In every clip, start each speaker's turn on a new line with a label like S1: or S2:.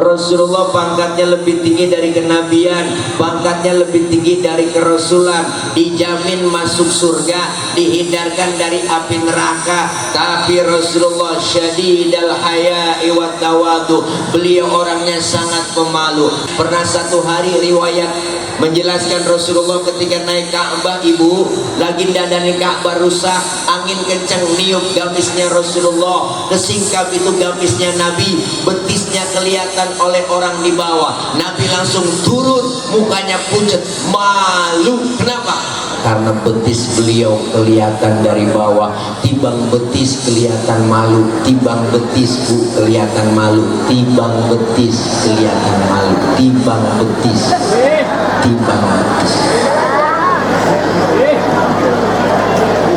S1: Rasulullah pangkatnya lebih tinggi dari kenabian, pangkatnya lebih tinggi dari kerasulan, dijamin masuk surga, dihindarkan dari api neraka. Tapi Rasulullah syadidal haya'i wa tawadu, beliau orangnya sangat pemalu. Pernah satu hari riwayat menjelaskan Rasulullah ketika naik Ka'bah, ibu lagi dandani Ka'bah rusak, angin kencang niup gamisnya Rasulullah, kesingkap itu gamisnya Nabi, betisnya kelihatan oleh orang di bawah. Nabi langsung turun, mukanya pucat, malu. Kenapa? Karena betis beliau kelihatan dari bawah. Tibang betis kelihatan malu, tibang betis bu kelihatan malu, tibang betis kelihatan malu, tibang betis, tibang betis.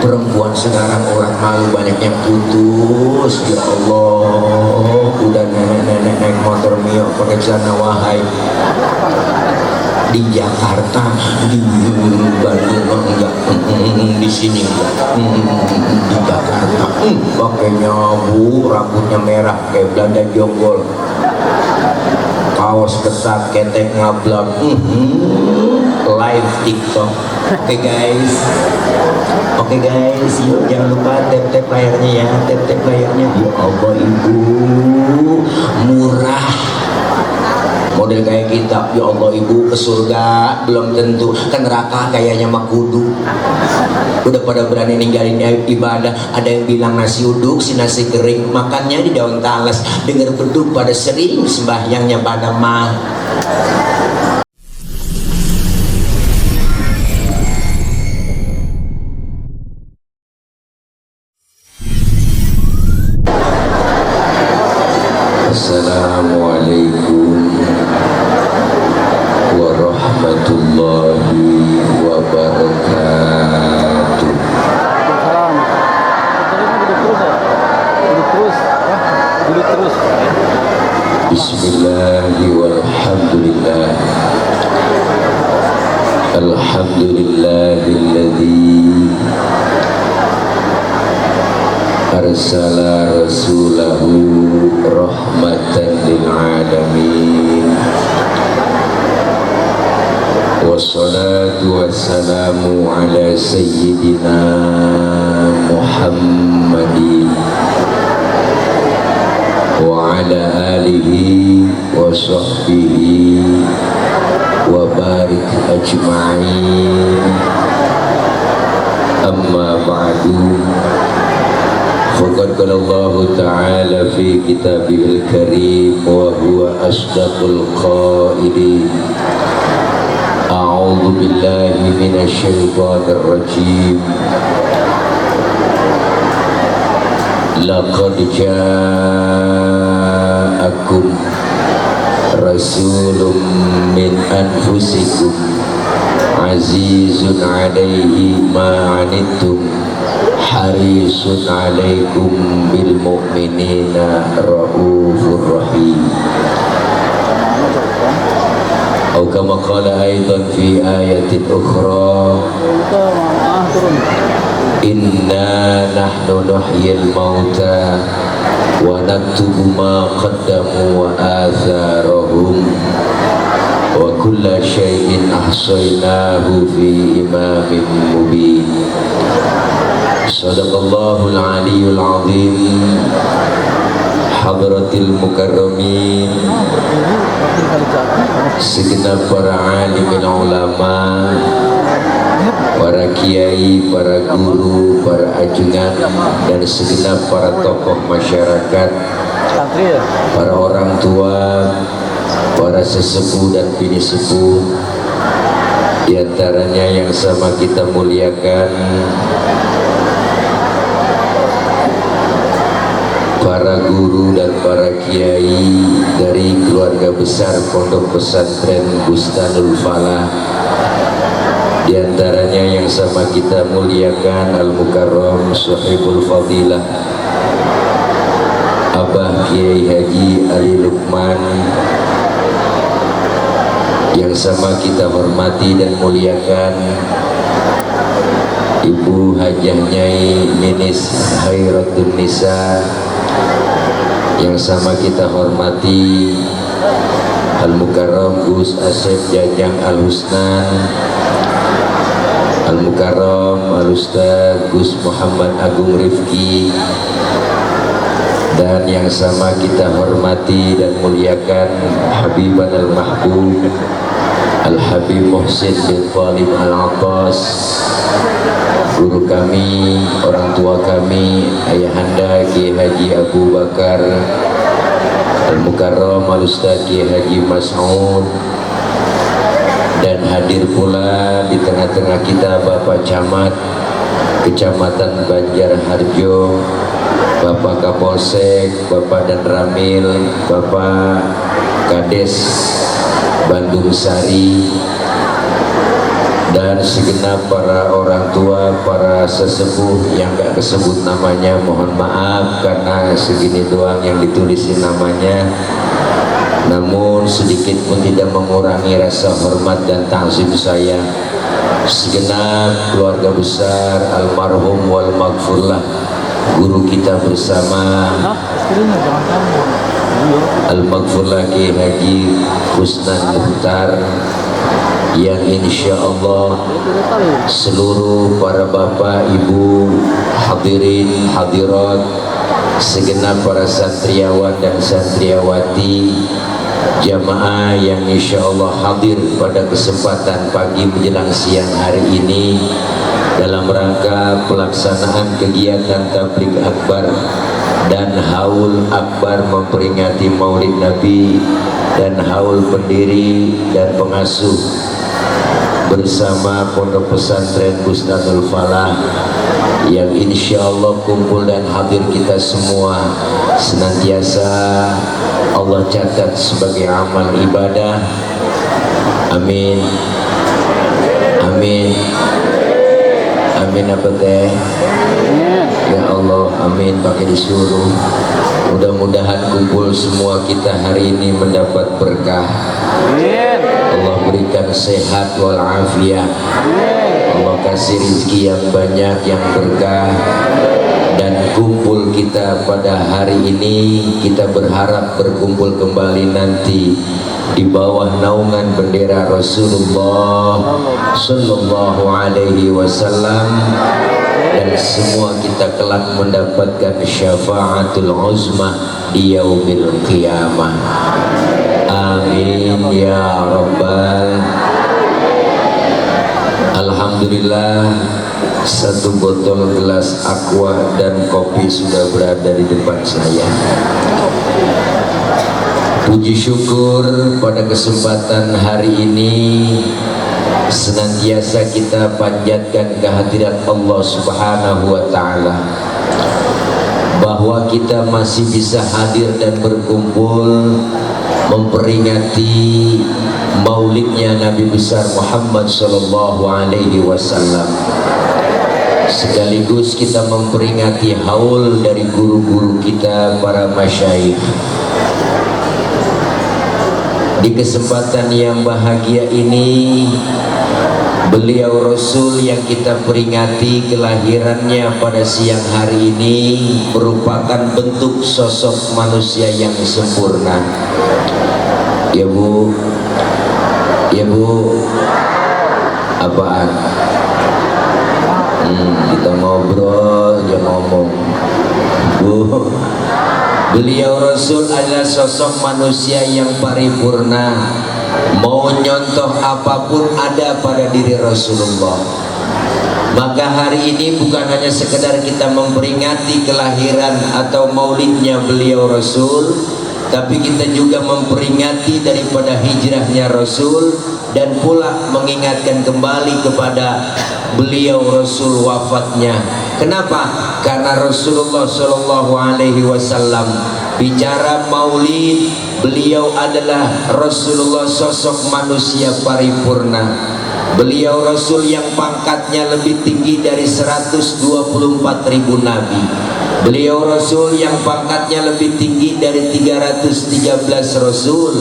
S1: Perempuan sekarang orang malu banyak yang putus. Ya Allah, udah nenek-nenek naik motor Mio pakai celana wahai. Di Jakarta, di Bandung enggak, di sini enggak, di Jakarta pakai nyabu, rambutnya merah kayak Belanda jonggol, kaos ketat, ketek ngablak, live TikTok. Oke guys, yuk jangan lupa tap layarnya ya, tap layarnya. Ya Allah ibu, murah. Model kayak kita, ya Allah ibu, ke surga belum tentu, ke neraka kayaknya mah kudu. Udah pada berani ninggalin ibadah. Ada yang bilang nasi uduk, si nasi kering, makannya di daun talas. Dengar beduk pada sering, sembahyangnya pada mah. Assalamualaikum warahmatullahi wabarakatuh. Bismillahi walhamdulillah. Alhamdulillahilladzi arsala rasulahu rahmatan lil alamin. Wassalatu wassalamu ala sayyidina Muhammadin wa ala alihi wa sahbihi wa barik ajma'in. Amma ba'du. Faqad qala Allah Ta'ala fi kitabihil karim wa huwa asdaqul qailin. A'udzu billahi minasy syaithanir rajim. Laqad ja'akum rasulun min anfusikum azizun 'alaihi ma 'anittum harisun 'alaikum bil mu'minina raufur rahim. Atau kama qala aidan fi ayatin ukhra, inna nahnu nuhyil mauta wa naktubu ma qaddamu wa atharahum wa kulla syai'in ahsaynahu fi imamin mubin. Sadaqallahul aliyyul azim. Hadratil mukarramin, segenap para alim ulama, para kiai, para guru, para ajungan, dan segenap para tokoh masyarakat, para orang tua, para sesepuh dan bini sepuh, diantaranya yang sama kita muliakan para guru dan para kiai dari keluarga besar Pondok Pesantren Bustanul Falah, diantaranya yang sama kita muliakan Al-Mukarram Sahibul Fadilah Abah Kiai Haji Ali Lukman, yang sama kita hormati dan muliakan Ibu Hajah Nyai Ninis Khairatun Nisa, yang sama kita hormati Al-Mukarram Gus Asep Jajang Al-Husnan, Al-Mukarram Al-Ustaz Gus Muhammad Agung Rifki, dan yang sama kita hormati dan muliakan Habiban Al-Mahbub Al-Habib Muhsin bin Talib Al-Atas, guru kami, orang tua kami, Ayahanda Kiai Haji Abu Bakar Al-Mukarram Al-Ustaz Kiai Haji Mas'ud, dan hadir pula di tengah-tengah kita Bapak Camat Kecamatan Banjarharjo, Bapak Kapolsek, Bapak Dan Ramil, Bapak Kades Bandung Sari, dan segenap para orang tua, para sesepuh yang gak kesebut namanya, mohon maaf karena segini doang yang ditulisin namanya, namun sedikit pun tidak mengurangi rasa hormat dan ta'zim saya. Segenap keluarga besar almarhum wal maghfurlah guru kita bersama Al-Maghfurlah Kiai Haji Husnan Muhtar, yang insya Allah seluruh para bapak, ibu, hadirin, hadirat, segenap para santriawan dan santriawati, jamaah yang insya Allah hadir pada kesempatan pagi menjelang siang hari ini dalam rangka pelaksanaan kegiatan tabligh akbar dan haul akbar memperingati Maulid Nabi dan haul pendiri dan pengasuh bersama Pondok Pesantren Bustadul Falah, yang insya Allah kumpul dan hadir kita semua senantiasa Allah catat sebagai amal ibadah. Amin, amin, amin. Apa teh? Ya Allah, amin. Pakai disuruh. Mudah-mudahan kumpul semua kita hari ini mendapat berkah. Allah berikan sehat walafiat. Allah kasih rezeki yang banyak, yang berkah. Dan kumpul kita pada hari ini, kita berharap berkumpul kembali nanti di bawah naungan bendera Rasulullah Sallallahu Alaihi Wasallam, dan semua kita kelak mendapatkan syafaatul uzma di yaumil qiyamah. Amin ya rabbal. Alhamdulillah, satu botol gelas aqua dan kopi sudah berada di depan saya. Puji syukur pada kesempatan hari ini senantiasa kita panjatkan kehadirat Allah Subhanahu wa Ta'ala, bahwa kita masih bisa hadir dan berkumpul memperingati maulidnya Nabi besar Muhammad Sallallahu Alaihi Wasallam, sekaligus kita memperingati haul dari guru-guru kita para masyayikh. Di kesempatan yang bahagia ini, beliau Rasul yang kita peringati kelahirannya pada siang hari ini merupakan bentuk sosok manusia yang sempurna. Ya Bu, ya Bu, apaan? Kita ngobrol, jangan ngomong. Bu, beliau Rasul adalah sosok manusia yang paripurna. Mau nyontoh apapun ada pada diri Rasulullah. Maka hari ini bukan hanya sekedar kita memperingati kelahiran atau maulidnya beliau Rasul, tapi kita juga memperingati daripada hijrahnya Rasul, dan pula mengingatkan kembali kepada beliau Rasul wafatnya. Kenapa? Karena Rasulullah Shallallahu Alaihi Wasallam bicara maulid, beliau adalah Rasulullah sosok manusia paripurna. Beliau Rasul yang pangkatnya lebih tinggi dari 124.000 nabi. Beliau Rasul yang pangkatnya lebih tinggi dari 313 Rasul.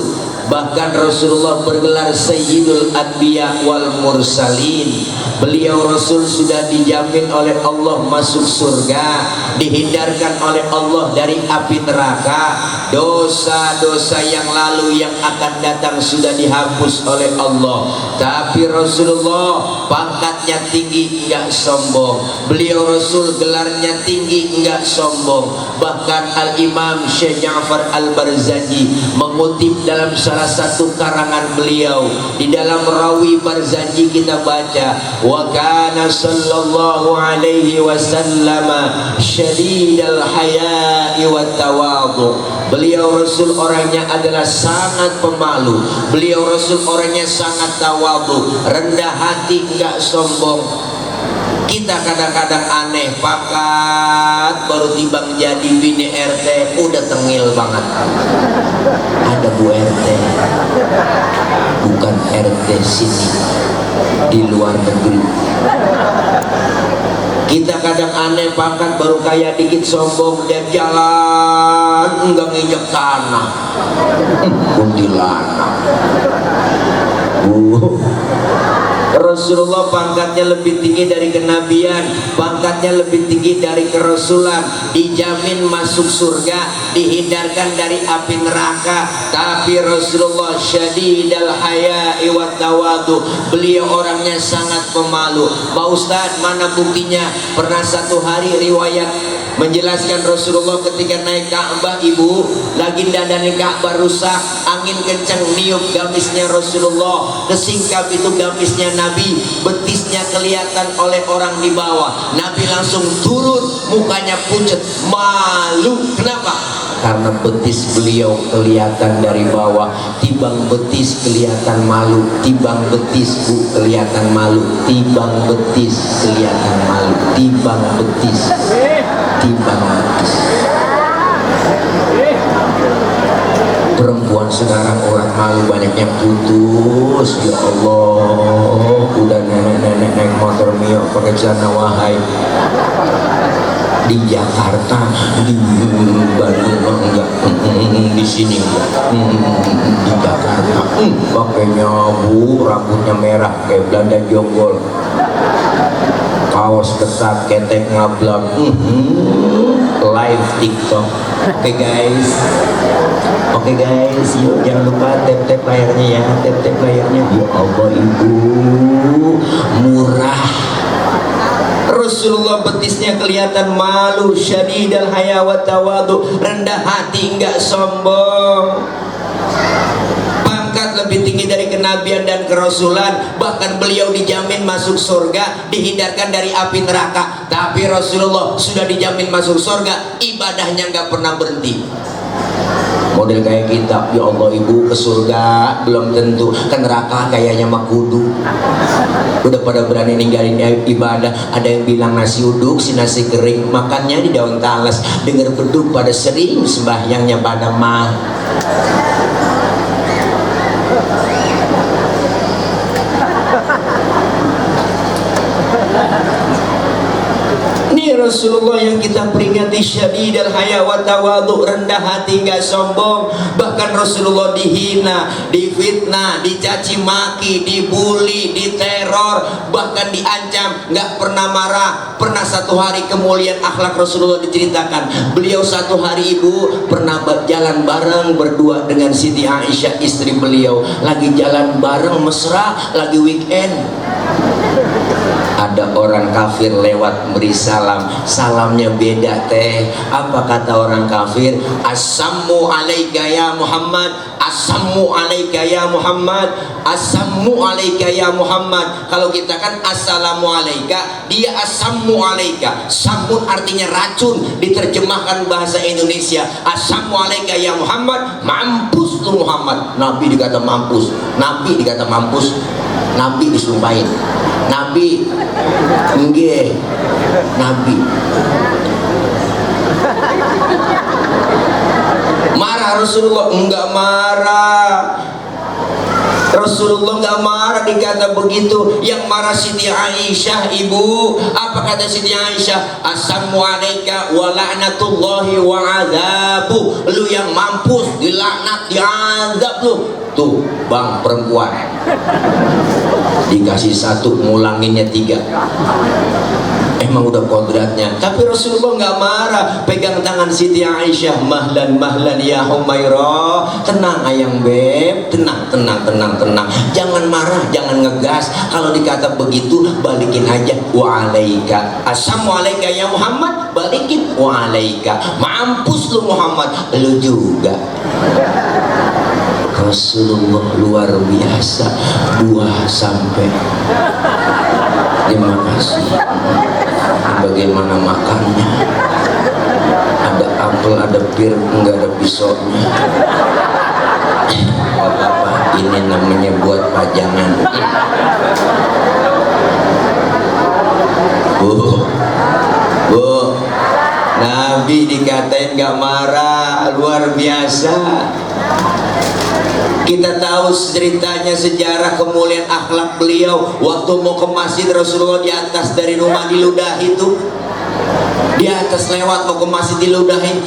S1: Bahkan Rasulullah bergelar Sayyidul Anbiya wal Mursalin. Beliau Rasul sudah dijamin oleh Allah masuk surga, dihindarkan oleh Allah dari api neraka. Dosa-dosa yang lalu yang akan datang sudah dihapus oleh Allah. Tapi Rasulullah pangkatnya tinggi, enggak sombong. Beliau Rasul gelarnya tinggi, enggak sombong. Bahkan Al-Imam Syekh Ja'far Al-Barzanji mengutip dalam salah satu karangan beliau, di dalam Rawi Barzanji kita baca, wa kana sallallahu alaihi wasallam syadidal haya'i wat tawadhu. Beliau Rasul orangnya adalah sangat pemalu. Beliau Rasul orangnya sangat tawadhu, rendah hati, enggak sombong. Kita kadang-kadang aneh, pakat baru timbang jadi bini RT udah tengil banget. Ada Bu RT, bukan RT sini, di luar negeri. Kita kadang aneh, pangkat baru kaya dikit sombong, dan jalan enggak nginjek tanah. Kuntilanak. Rasulullah pangkatnya lebih tinggi dari kenabian, pangkatnya lebih tinggi dari kerasulan, dijamin masuk surga, dihindarkan dari api neraka. Tapi Rasulullah syadidal haya'i wat tawadhu, beliau orangnya sangat pemalu. Pak Ustadz, mana buktinya? Pernah satu hari riwayat menjelaskan Rasulullah ketika naik Ka'bah, ibu lagi dandanin Ka'bah rusak, angin kencang niup gamisnya Rasulullah, kesingkap itu gamisnya Nabi, betisnya kelihatan oleh orang di bawah. Nabi langsung turun, mukanya pucat, malu. Kenapa? Karena betis beliau kelihatan dari bawah. Tibang betis kelihatan malu, tibang betis bu kelihatan malu, tibang betis kelihatan malu, tibang betis, tibang betis. Perempuan sekarang orang malu banyaknya putus. Ya Allah, udah nenek-nenek naik motor Mio pakai celana wahai. Di Jakarta, di Bandung enggak, di sini enggak, di Jakarta pakainya bu, rambutnya merah kayak Belanda Jonggol, kaos ketat, ketek ngablak, live TikTok. Oke guys, yuk jangan lupa tap layarnya ya, tap layarnya. Ya Allah ibu, murah. Rasulullah betisnya kelihatan malu, syadidal haya wa tawadhu, rendah hati, enggak sombong. Pangkat lebih tinggi dari kenabian dan kerasulan, bahkan beliau dijamin masuk surga, dihindarkan dari api neraka. Tapi Rasulullah sudah dijamin masuk surga, ibadahnya enggak pernah berhenti. Model kayak kita, ya Allah ibu ke surga belum tentu, ke neraka kayaknya mah kudu. Udah pada berani ninggalin ibadah. Ada yang bilang nasi uduk si nasi kering, makannya di daun talas, dengar beduk pada sering, sembahyangnya pada mah. Ini Rasulullah yang kita peringati, syadidal haya wa tawadhu, rendah hati, enggak sombong. Bahkan Rasulullah dihina, difitnah, dicaci maki, dibully, diteror, bahkan diancam, enggak pernah marah. Pernah satu hari kemuliaan akhlak Rasulullah diceritakan. Beliau satu hari ibu pernah jalan bareng berdua dengan Siti Aisyah istri beliau, lagi jalan bareng mesra, lagi weekend. Ada orang kafir lewat beri salam, salamnya beda teh. Apa kata orang kafir? Assamu alaika ya Muhammad, assamu alaika ya Muhammad, assamu alaika ya Muhammad. Kalau kita kan assalamu alaika, dia assamu alaika. Samun artinya racun, diterjemahkan bahasa Indonesia assamu alaika ya Muhammad, mampus tuh Muhammad. Nabi dikata mampus, Nabi dikata mampus, Nabi disumpahin, Nabi enggak, Nabi marah. Rasulullah enggak marah. Rasul Rasulullah nggak marah dikata begitu. Yang marah Siti Aisyah, ibu. Apa kata Siti Aisyah? Assalamualaikum wa la'natullahi wa azabu. Lu yang mampus, dilaknat, diazab lu. Tuh bang perempuan dikasih satu, ngulanginnya 3. Emang udah kodratnya. Tapi Rasulullah nggak marah, pegang tangan Siti Aisyah, mahlan mahlan ya Humairah, tenang ayang beb, tenang tenang tenang tenang, jangan marah, jangan ngegas. Kalau dikata begitu balikin aja, wa'alaika, assalamualaikum ya Muhammad, balikin wa'alaika, mampus lu Muhammad, lu juga. Rasulullah luar biasa, 2 sampai 5 kasih. Bagaimana makannya? Ada apel, ada pir, enggak ada pisaunya. Gak apa-apa, ini namanya buat pajangan. Bu, Nabi dikatain gak marah, luar biasa. Kita tahu ceritanya, sejarah kemuliaan akhlak beliau waktu mau ke masjid. Rasulullah di atas dari rumah diludahi itu, di atas lewat mau ke masjid diludahi,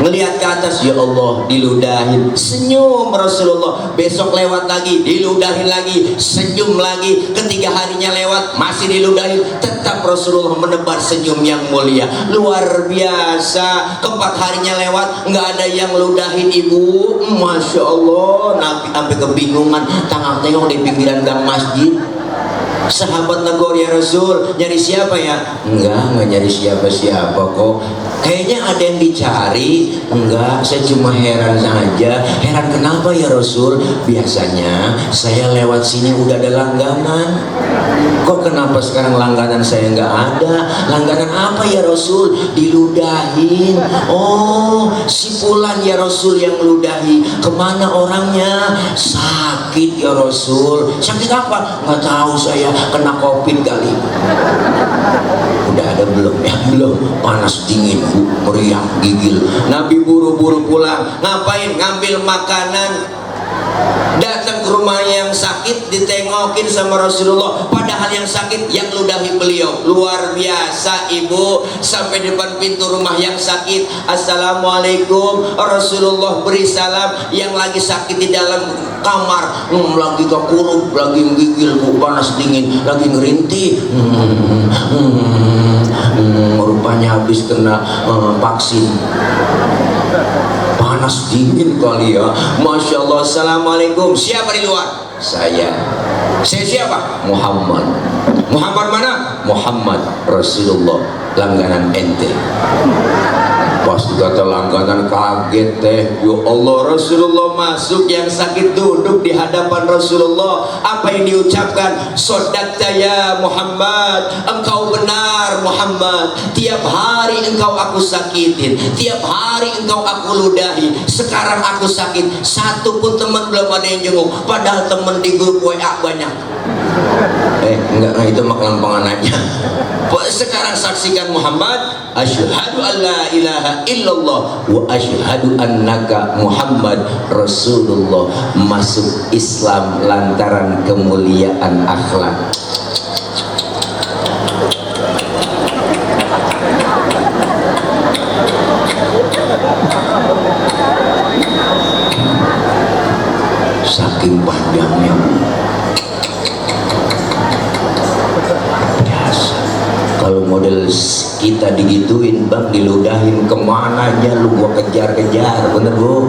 S1: ngelihat ke atas, ya Allah diludahin, senyum Rasulullah. Besok lewat lagi diludahin lagi, senyum lagi. Ketiga harinya lewat masih diludahin, tetap Rasulullah menebar senyum yang mulia, luar biasa. Keempat harinya lewat nggak ada yang ludahin ibu, masya Allah. Nabi sampai kebingungan, tengok di pinggiran gang masjid. Sahabat negor, ya Rasul, nyari siapa ya? Enggak nyari siapa-siapa kok. Kayaknya ada yang dicari. Enggak, saya cuma heran saja. Heran kenapa ya Rasul? Biasanya saya lewat sini udah ada langganan. Kok kenapa sekarang langganan saya nggak ada? Langganan apa ya Rasul? Diludahin. Oh, si Fulan ya Rasul yang ludahi. Kemana orangnya? Sakit ya Rasul. Sakit apa? Nggak tahu saya, kena COVID kali. Udah ada belum ya? Belum. Panas dingin bu, meriang gigil. Nabi buru-buru pulang. Ngapain? Ngambil makanan. Datang ke rumah yang sakit, ditengokin sama Rasulullah, padahal yang sakit yang ludahi beliau. Luar biasa ibu. Sampai depan pintu rumah yang sakit, assalamualaikum. Rasulullah beri salam. Yang lagi sakit di dalam kamar, lagi kekurung, lagi menggigil bu, panas dingin, lagi ngerintih. Rupanya habis kena vaksin. Panas dingin kali ya, masya Allah. Assalamualaikum, siapa di luar? Saya siapa? Muhammad. Muhammad mana? Muhammad Rasulullah, langganan ente. Pas kata langganan kaget teh, ya Allah. Rasulullah masuk, yang sakit duduk di hadapan Rasulullah. Apa yang diucapkan? Sodakta ya Muhammad, engkau benar Muhammad. Tiap hari engkau aku sakitin, tiap hari engkau aku ludahi. Sekarang aku sakit, satu pun teman belum ada yang jenguk, padahal teman di grup WA banyak. Enggak, itu mah kelampangan aja. Sekarang saksikan Muhammad, asyhadu an la ilaha illallah wa asyhadu annaka Muhammad Rasulullah. Masuk Islam lantaran kemuliaan akhlak. Saking panjangnya biasa. Kalau model kita digituin bang, diludahin, kemana aja lu gua kejar-kejar, bener bu.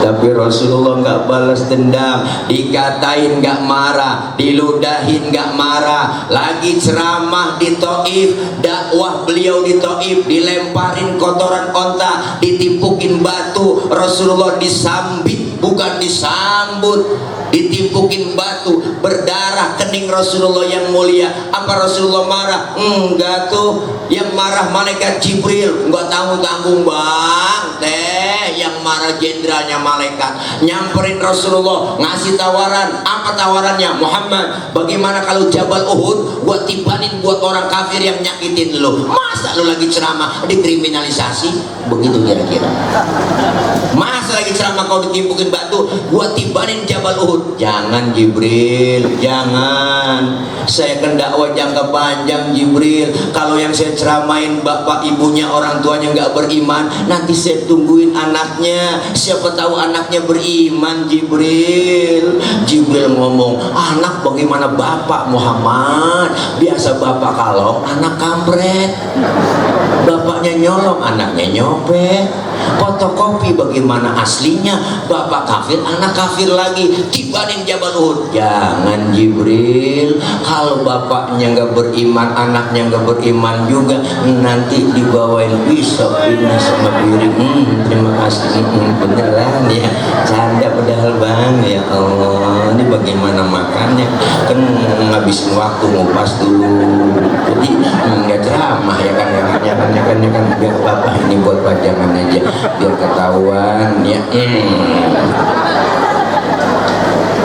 S1: Tapi Rasulullah nggak balas dendam, dikatain nggak marah, diludahin nggak marah. Lagi ceramah di Taif, dakwah beliau di Taif, dilemparin kotoran onta, ditimpukin batu. Rasulullah disambit, bukan disambut, ditimpukin batu, berdarah kening Rasulullah yang mulia. Apa Rasulullah marah? Enggak tuh, yang marah malaikat Jibril. Enggak tanggung-tanggung bang, yang marah jenderalnya malaikat. Nyamperin Rasulullah, ngasih tawaran. Apa tawarannya? Muhammad, bagaimana kalau Jabal Uhud gua timpanin buat orang kafir yang nyakitin lu? Masa lu lagi ceramah dikriminalisasi? Begitu kira-kira. Masa lagi ceramah kau ditimpukin batu, gua tibanin Jabal Uhud. Jangan Jibril, jangan. Saya kan dakwah jangka panjang Jibril. Kalau yang saya ceramain bapak ibunya orang tuanya nggak beriman, nanti saya tungguin anaknya. Siapa tahu anaknya beriman Jibril. Jibril ngomong, anak bagaimana bapak Muhammad? Biasa bapak kalau anak kampret, bapaknya nyolong, anaknya nyopet. Fotokopi bagaimana aslinya, bapak kafir, anak kafir lagi. Tibanin Jabal Uhud. Jangan Jibril, kalau bapaknya nggak beriman, anaknya nggak beriman juga, nanti dibawain pisau ini sama piring. Terima kasih. Beneran ya, canda padahal bang. Ya Allah, ini bagaimana makannya? Kan ngabisin waktu ngupas dulu. Jadi nggak ceramah ya kan, biar bapak ini buat pajangan aja, biar ketahuan ya.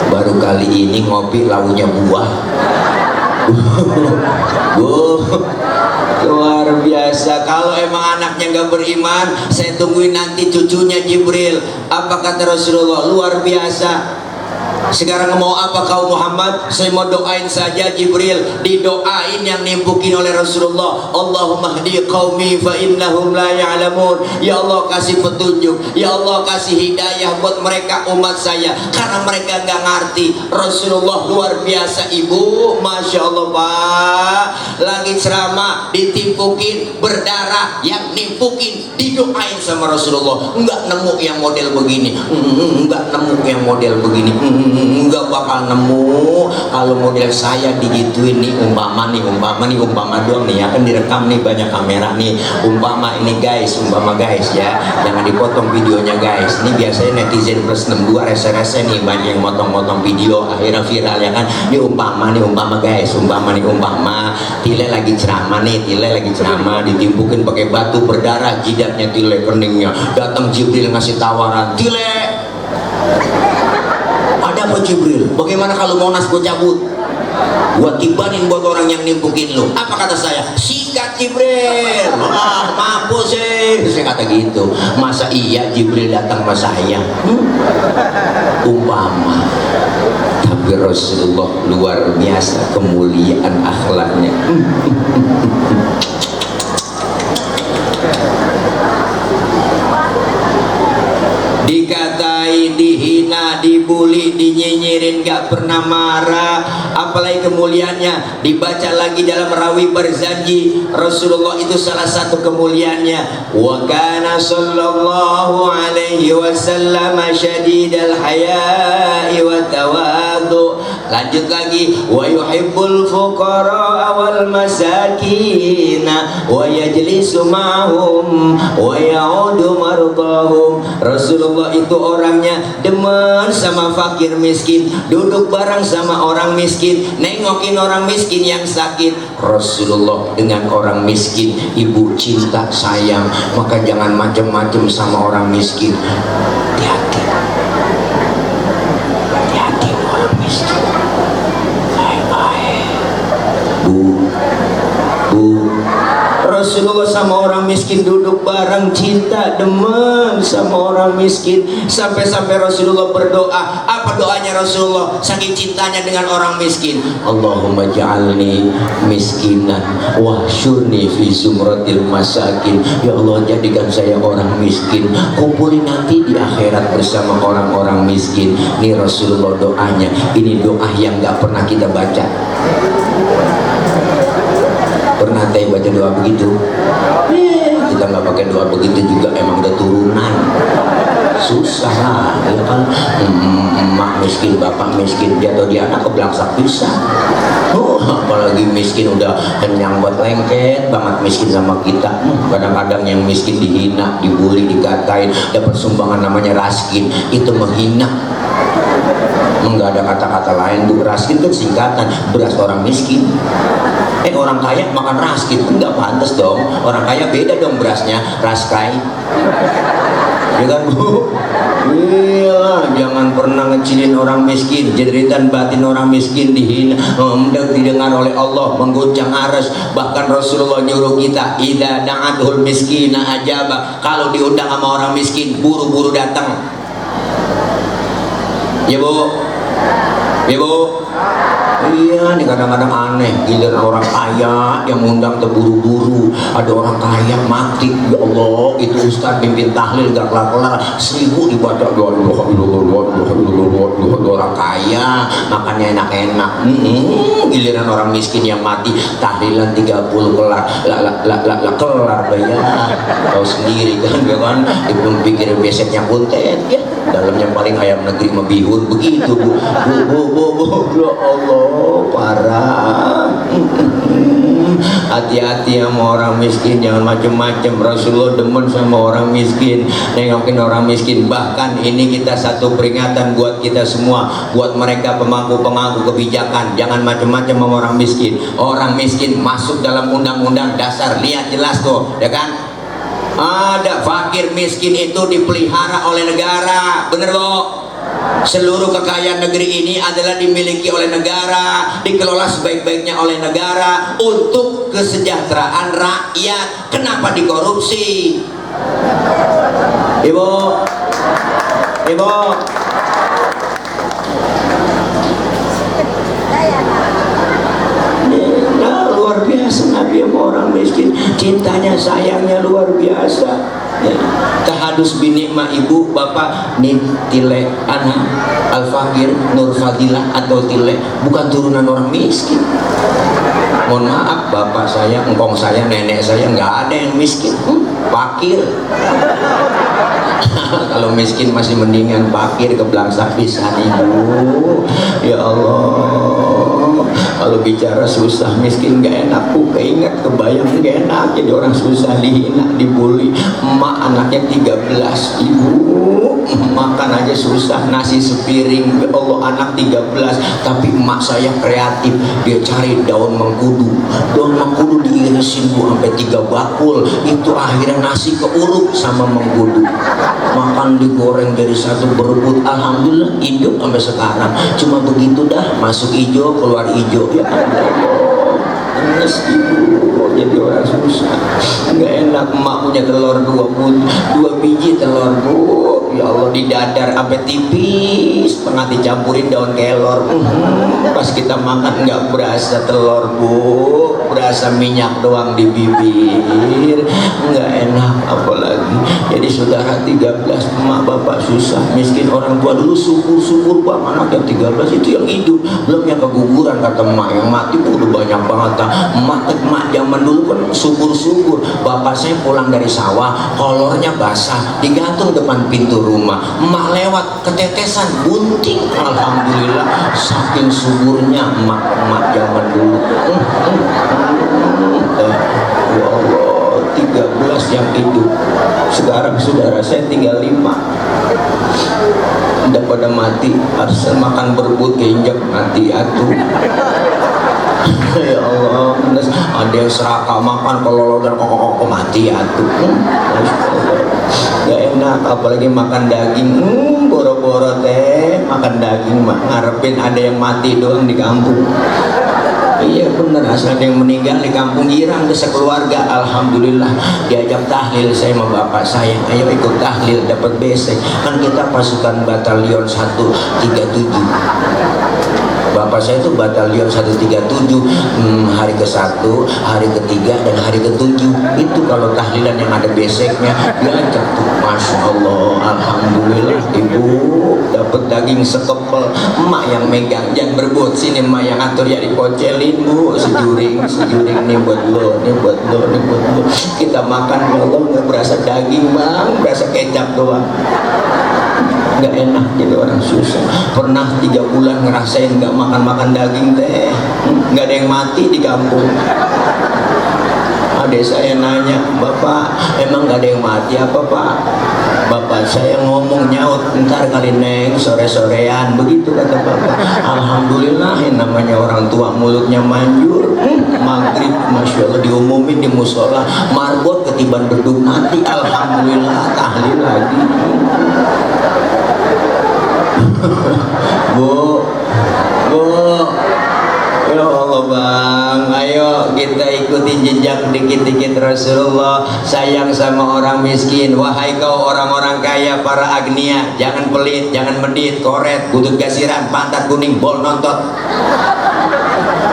S1: Baru kali ini ngopi launya buah. Luar biasa. Kalau emang anaknya nggak beriman, saya tungguin nanti cucunya Jibril. Apa kata Rasulullah? Luar biasa. Sekarang mau apa kau Muhammad? Saya mau doain saja. Jibril didoain yang nimpukin oleh Rasulullah. Allahumma hdi qaumi fa innahum la ya'lamun. Ya Allah kasih petunjuk, ya Allah kasih hidayah buat mereka umat saya, karena mereka nggak ngerti. Rasulullah luar biasa ibu, masya Allah Pak. Lagi ceramah ditimpukin berdarah, yang nimpukin didoain sama Rasulullah. Nggak nemu yang model begini, nggak nemu yang model begini, nggak bakal nemu. Kalau model saya digituin nih, umpama doang nih ya kan, direkam nih banyak kamera nih, umpama ini guys, ya, jangan dipotong videonya guys. Ini biasanya netizen plus 62 rese-rese nih, banyak yang motong-motong video akhirnya viral ya kan. Ini umpama guys, umpama Tile lagi ceramah nih, ditimpukin pakai batu berdarah, jidatnya Tile, keningnya. Datang Jibril ngasih tawaran, Tile, ada apa Jibril? Bagaimana kalau Monas gue cabut? Gua tibanin buat orang yang nimpukin lu. Apa kata saya? Sikat Jibril. Mampus sih. Saya kata gitu. Masa iya Jibril datang sama saya? Umpama. Tapi Rasulullah luar biasa kemuliaan akhlaknya. Dikatai, dihina, dibully, dinyinyirin, gak pernah marah. Apalagi kemuliaannya dibaca lagi dalam Rawi Barzanji. Rasulullah itu salah satu kemuliaannya, wa kana sallallahu alaihi wasallam syadidal haya'i wa tawadu. Lanjut lagi, wa yuhibbul fuqara wal masakin wa yajlisu ma'hum wa ya'udu mardahum. Rasulullah itu orangnya demen sama fakir miskin, duduk bareng sama orang miskin, nengokin orang miskin yang sakit. Rasulullah dengan orang miskin ibu cinta sayang, maka jangan macem-macem sama orang miskin. Hati-hati, hati-hati orang miskin. Baik-baik, bu, Rasulullah sama orang miskin duduk bareng, cinta, demen sama orang miskin. Sampai-sampai Rasulullah berdoa. Apa doanya Rasulullah saking cintanya dengan orang miskin? Allahumma ja'alni miskinan wahsyurni fi zumratil masakin. Ya Allah, jadikan saya orang miskin, kumpulin nanti di akhirat bersama orang-orang miskin. Ini Rasulullah doanya. Ini doa yang gak pernah kita baca. Pernah teh baca doa begitu? Kita nggak pakai doa begitu juga, emang udah turunan. Susah lah, ya kan? Emak miskin, bapak miskin, jatuh di anak keblangsak bisa. Apalagi miskin udah kenyang buat lengket banget miskin sama kita. Kadang-kadang yang miskin dihina, dibully, dikatain, dapat sumbangan namanya raskin, itu menghina. Enggak ada kata-kata lain. Bu, raskin itu singkatan beras orang miskin. Orang kaya makan raskin, enggak pantas dong. Orang kaya beda dong berasnya, raskai. Ya kan Bu? Iya, jangan pernah ngecilin orang miskin. Jeritan batin orang miskin dihina, didengar oleh Allah, mengguncang aras. Bahkan Rasulullah nyuruh kita, idza da'atul miskina ajaba. Kalau diundang sama orang miskin, buru-buru datang. Ya Bu, ya Bu. Iya, nih kadang-kadang aneh, giliran orang kaya yang ngundang terburu-buru, ada orang kaya mati, ya Allah, itu Ustaz pimpin tahlil gak kelar-kelar, 1000 dibaca, orang kaya makannya enak-enak. Giliran orang miskin yang mati, tahlilan 30 kelar, kelar bayar, tahu sendiri kan, ya kan, belum pikir beseknya punten, ya, dalamnya paling ayam negeri membihur begitu Bu, ya Allah. Parah. Hati-hati sama orang miskin, jangan macem-macem. Rasulullah demen sama orang miskin, nengokin orang miskin. Bahkan ini kita satu peringatan buat kita semua, buat mereka pemangku-pemangku kebijakan, jangan macem-macem sama orang miskin. Orang miskin masuk dalam undang-undang dasar, lihat jelas tuh, ya kan? Ada fakir miskin itu dipelihara oleh negara, bener loh. Seluruh kekayaan negeri ini adalah dimiliki oleh negara, dikelola sebaik-baiknya oleh negara untuk kesejahteraan rakyat. Kenapa dikorupsi? Ibu, Ibu. Nah, luar biasa Nabi sama orang miskin, cintanya sayangnya luar biasa. Ya. Tahadus binikma ibu bapak nih Tile anak Al-Fakir Nur Fadilah atau Tile bukan turunan orang miskin. Mohon maaf bapak saya, engkong saya, nenek saya nggak ada yang miskin, fakir. Kalau miskin masih mendingan fakir keblangsak pisan ibu. Ya Allah, kalau bicara susah miskin gak enak, aku keinget kebayang gak enak jadi orang susah, dihina, dibully. Emak anaknya 13 ibu, makan aja susah, nasi sepiring. Ya Allah, anak 13, tapi emak saya kreatif, dia cari daun mengkudu. Daun mengkudu diirisin Bu sampai 3 bakul, itu akhirnya nasi keuruk sama mengkudu. Makan digoreng dari satu berebut, alhamdulillah hidup sampai sekarang. Cuma begitu dah, masuk hijau keluar hijau. Ya Allah, nges ibu jadi orang susah, nggak enak. Emak punya telur 2 biji telur Bu, ya Allah, didadar sampai tipis, tengah dicampurin daun kelor. Pas kita makan nggak berasa telur Bu, berasa minyak doang di bibir, nggak enak. Apalagi jadi saudara 13, emak bapak susah, miskin. Orang tua dulu syukur-syukur Pak, anak yang 13 itu yang hidup, belum yang keguguran. Kata emak yang mati pun udah banyak banget. Emak zaman dulu kan syukur-syukur. Bapak saya pulang dari sawah, kolornya basah, digantung depan pintu rumah. Emak lewat ketetesan bunting, alhamdulillah. Saking syukurnya emak zaman dulu. Ya Allah, 13 yang hidup. Sekarang saudara saya tinggal 5. Udah pada mati, harus makan berebut keinjak mati atuh. Ya Allah, ada yang serakah makan kalau dan kok mati atuh. Gak enak, apalagi makan daging. Boro-boro teh makan daging mah ngarepin ada yang mati doang di kampung. Iya bener, asal ada yang meninggal di kampung girang ke sekeluarga. Alhamdulillah diajak tahlil saya sama bapak saya, ayo ikut tahlil dapat besek. Kan kita pasukan batalion 137. Bapak saya itu batalion 137, hari ke-1, hari ke-3, dan hari ke-7. Itu kalau tahlilan yang ada beseknya diajak tuh. Masya Allah, alhamdulillah ibu dapat daging sekepel. Emak yang megang, jangan berebut, sini emak yang atur, ya dipocelin Bu, sejuring nih buat lo, nih buat lo, nih buat lo. Kita makan ya Allah nggak berasa daging Bang, berasa kecap doang. Nggak enak jadi orang susah. Pernah 3 bulan ngerasain nggak makan daging teh, nggak ada yang mati di kampung. Adik saya nanya, Bapak emang nggak ada yang mati apa Pak? Bapak saya ngomong nyaut, ntar kali Neng sore-sorean, begitu kata Bapak. Alhamdulillah, yang namanya orang tua mulutnya manjur. Maghrib Masya Allah diumumin di musola, marbot ketiban beduk mati. Alhamdulillah, tahlil lagi. Bu, Ya Allah bang, ayo kita ikuti jejak dikit-dikit Rasulullah. Sayang sama orang miskin. Wahai kau orang-orang kaya, para agnia, jangan pelit, jangan medit, koret, butut gasiran, pantat kuning, bol nontot.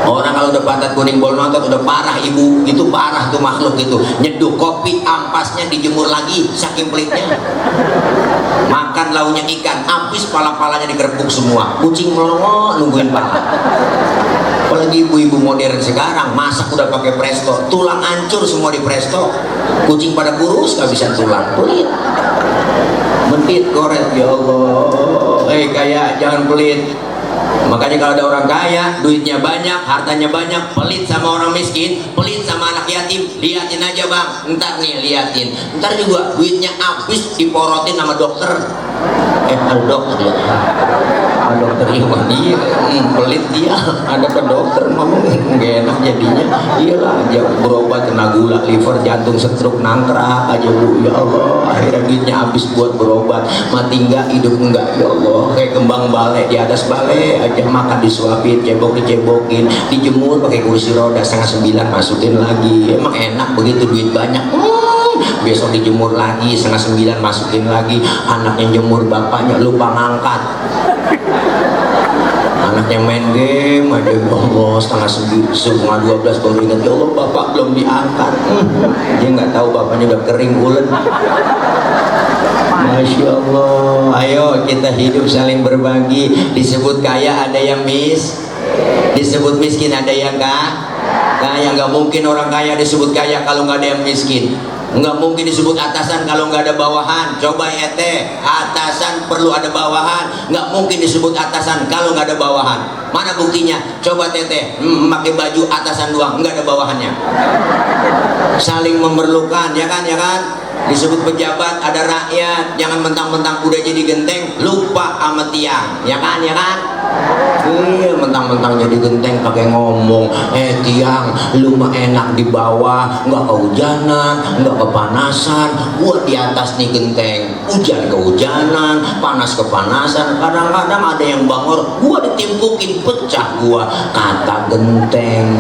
S1: Orang kalau udah pantat kuning, bol nontot udah parah ibu. Itu parah tuh makhluk itu. Nyeduh kopi, ampasnya dijemur lagi, saking pelitnya. Makan launya ikan, habis pala-palanya digerebek semua. Kucing melongo nungguin pala. Apalagi ibu-ibu modern sekarang masak udah pakai presto, tulang hancur semua di presto, kucing pada kurus gak bisa tulang, pelit, mentit, koret, ya Allah. Kaya jangan pelit. Makanya kalau ada orang kaya, duitnya banyak, hartanya banyak, pelit sama orang miskin, pelit sama anak yatim, liatin aja bang, ntar nih liatin, ntar juga duitnya habis diporotin sama dokter. Ada dokter ya, ada dokter iya, pelit dia, ada ke dokter ngomong gak enak jadinya. Iyalah aja berobat kena gula, liver, jantung, stroke, nangkrak aja bu. Ya Allah, akhirnya duitnya habis buat berobat, mati enggak, hidup enggak. Ya Allah, kayak kembang balai, di atas balai aja makan disuapin, cebok dicebokin, dijemur pakai kursi roda, 8:30 masukin lagi. Emang enak begitu duit banyak. Besok dijemur lagi, 8:30 masukin lagi. Anaknya jemur, bapaknya lupa ngangkat. Anaknya main game aja, ya Allah, 11:30 baru ingat, ya Allah bapak belum diangkat. Dia nggak tahu bapaknya udah kering ulen. Masya Allah. Ayo kita hidup saling berbagi. Disebut kaya ada yang disebut miskin ada yang kaya. Nggak mungkin orang kaya disebut kaya kalau nggak ada yang miskin. Nggak mungkin disebut atasan kalau nggak ada bawahan. Coba ya teh, atasan perlu ada bawahan. Nggak mungkin disebut atasan kalau nggak ada bawahan. Mana buktinya? Coba teteh pakai baju atasan doang, nggak ada bawahannya. Saling memerlukan, ya kan, ya kan. Disebut pejabat ada rakyat. Jangan mentang-mentang udah jadi genteng lupa sama tiang, ya kan, ya kan. Iya, mentang-mentang jadi genteng pakai ngomong, tiang, lu mah enak di bawah, nggak kehujanan, nggak kepanasan. Gua di atas nih genteng, hujan kehujanan, panas kepanasan. Kadang-kadang ada yang bangor, gua ditimpukin pecah gua, kata genteng.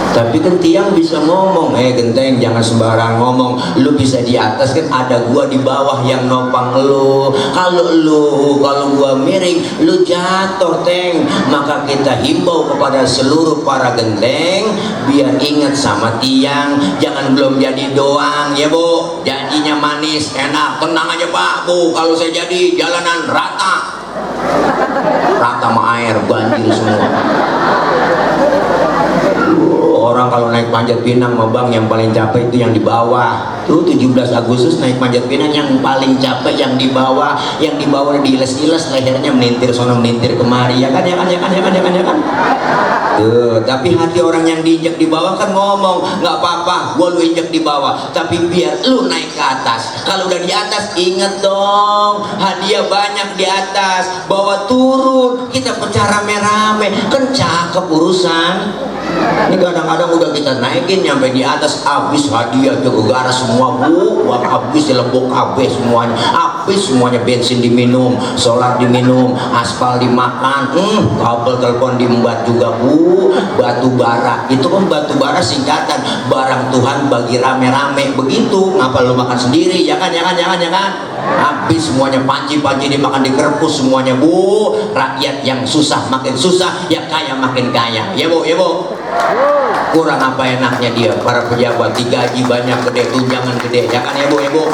S1: Tapi kan tiang bisa ngomong, genteng jangan sembarang ngomong, lu bisa di atas kan ada gua di bawah yang nopang lu. Kalau gua miring, lu jatuh teng. Maka kita himbau kepada seluruh para genteng biar ingat sama tiang, jangan belum jadi doang ya bu, janjinya manis enak, tenang aja pak bu, kalau saya jadi jalanan rata sama air banjir semua. Orang kalau naik Panjat Pinang mah bang, yang paling capek itu yang di bawah. Tuh 17 Agustus naik Panjat Pinang yang paling capek yang di bawah. Yang di bawah diiles-iles lehernya, melintir sono melintir kemari, ya kan, ya kan, ya kan, ya kan, ya kan, ya kan. Tuh, tapi hati orang yang diinjak di bawah kan ngomong, nggak apa-apa, gua lu injak di bawah, tapi biar lu naik ke atas. Kalau udah di atas, inget dong, hadiah banyak di atas, bawa turun, kita pecah rame-rame, kan cakep urusan. Ini kadang-kadang udah kita naikin nyampe di atas, habis hadiah gegara semua bu, buat habis dilebok habis semuanya, habis semuanya, bensin diminum, solar diminum, aspal dimakan, kabel telepon diembat juga bu, batu bara itu kan batu bara singkatan barang Tuhan bagi rame-rame, begitu. Ngapa lu makan sendiri, ya kan, ya kan, ya kan, ya kan. Habis semuanya, panci-panci dimakan dikerpus semuanya bu. Rakyat yang susah makin susah, yang kaya makin kaya, ya bu, ya bu. Kurang apa enaknya dia, para pejabat digaji banyak, gede, tunjangan gede, ya kan ya bu, ya bu.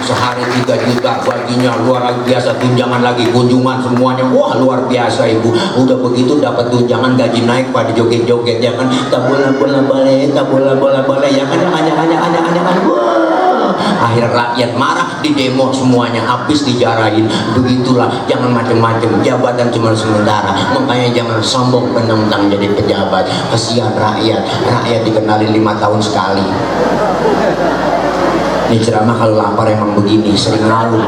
S1: Sehari 3 juta baginya, luar biasa. Tunjangan lagi, kunjungan semuanya, wah luar biasa ibu. Udah begitu dapat tunjangan, gaji naik pada joget-joget, ya kan. Tak bola-bola balai, tak bola-bola balai, ya kan, hanya wah. Akhir rakyat marah, di demo semuanya, habis dijarahin. Begitulah, jangan macam-macam, jabatan cuma sementara. Makanya jangan sombong mentang-mentang jadi pejabat. Kasihan rakyat dikenalin 5 tahun sekali. Ini ceramah kalau lapar emang begini, sering lalu.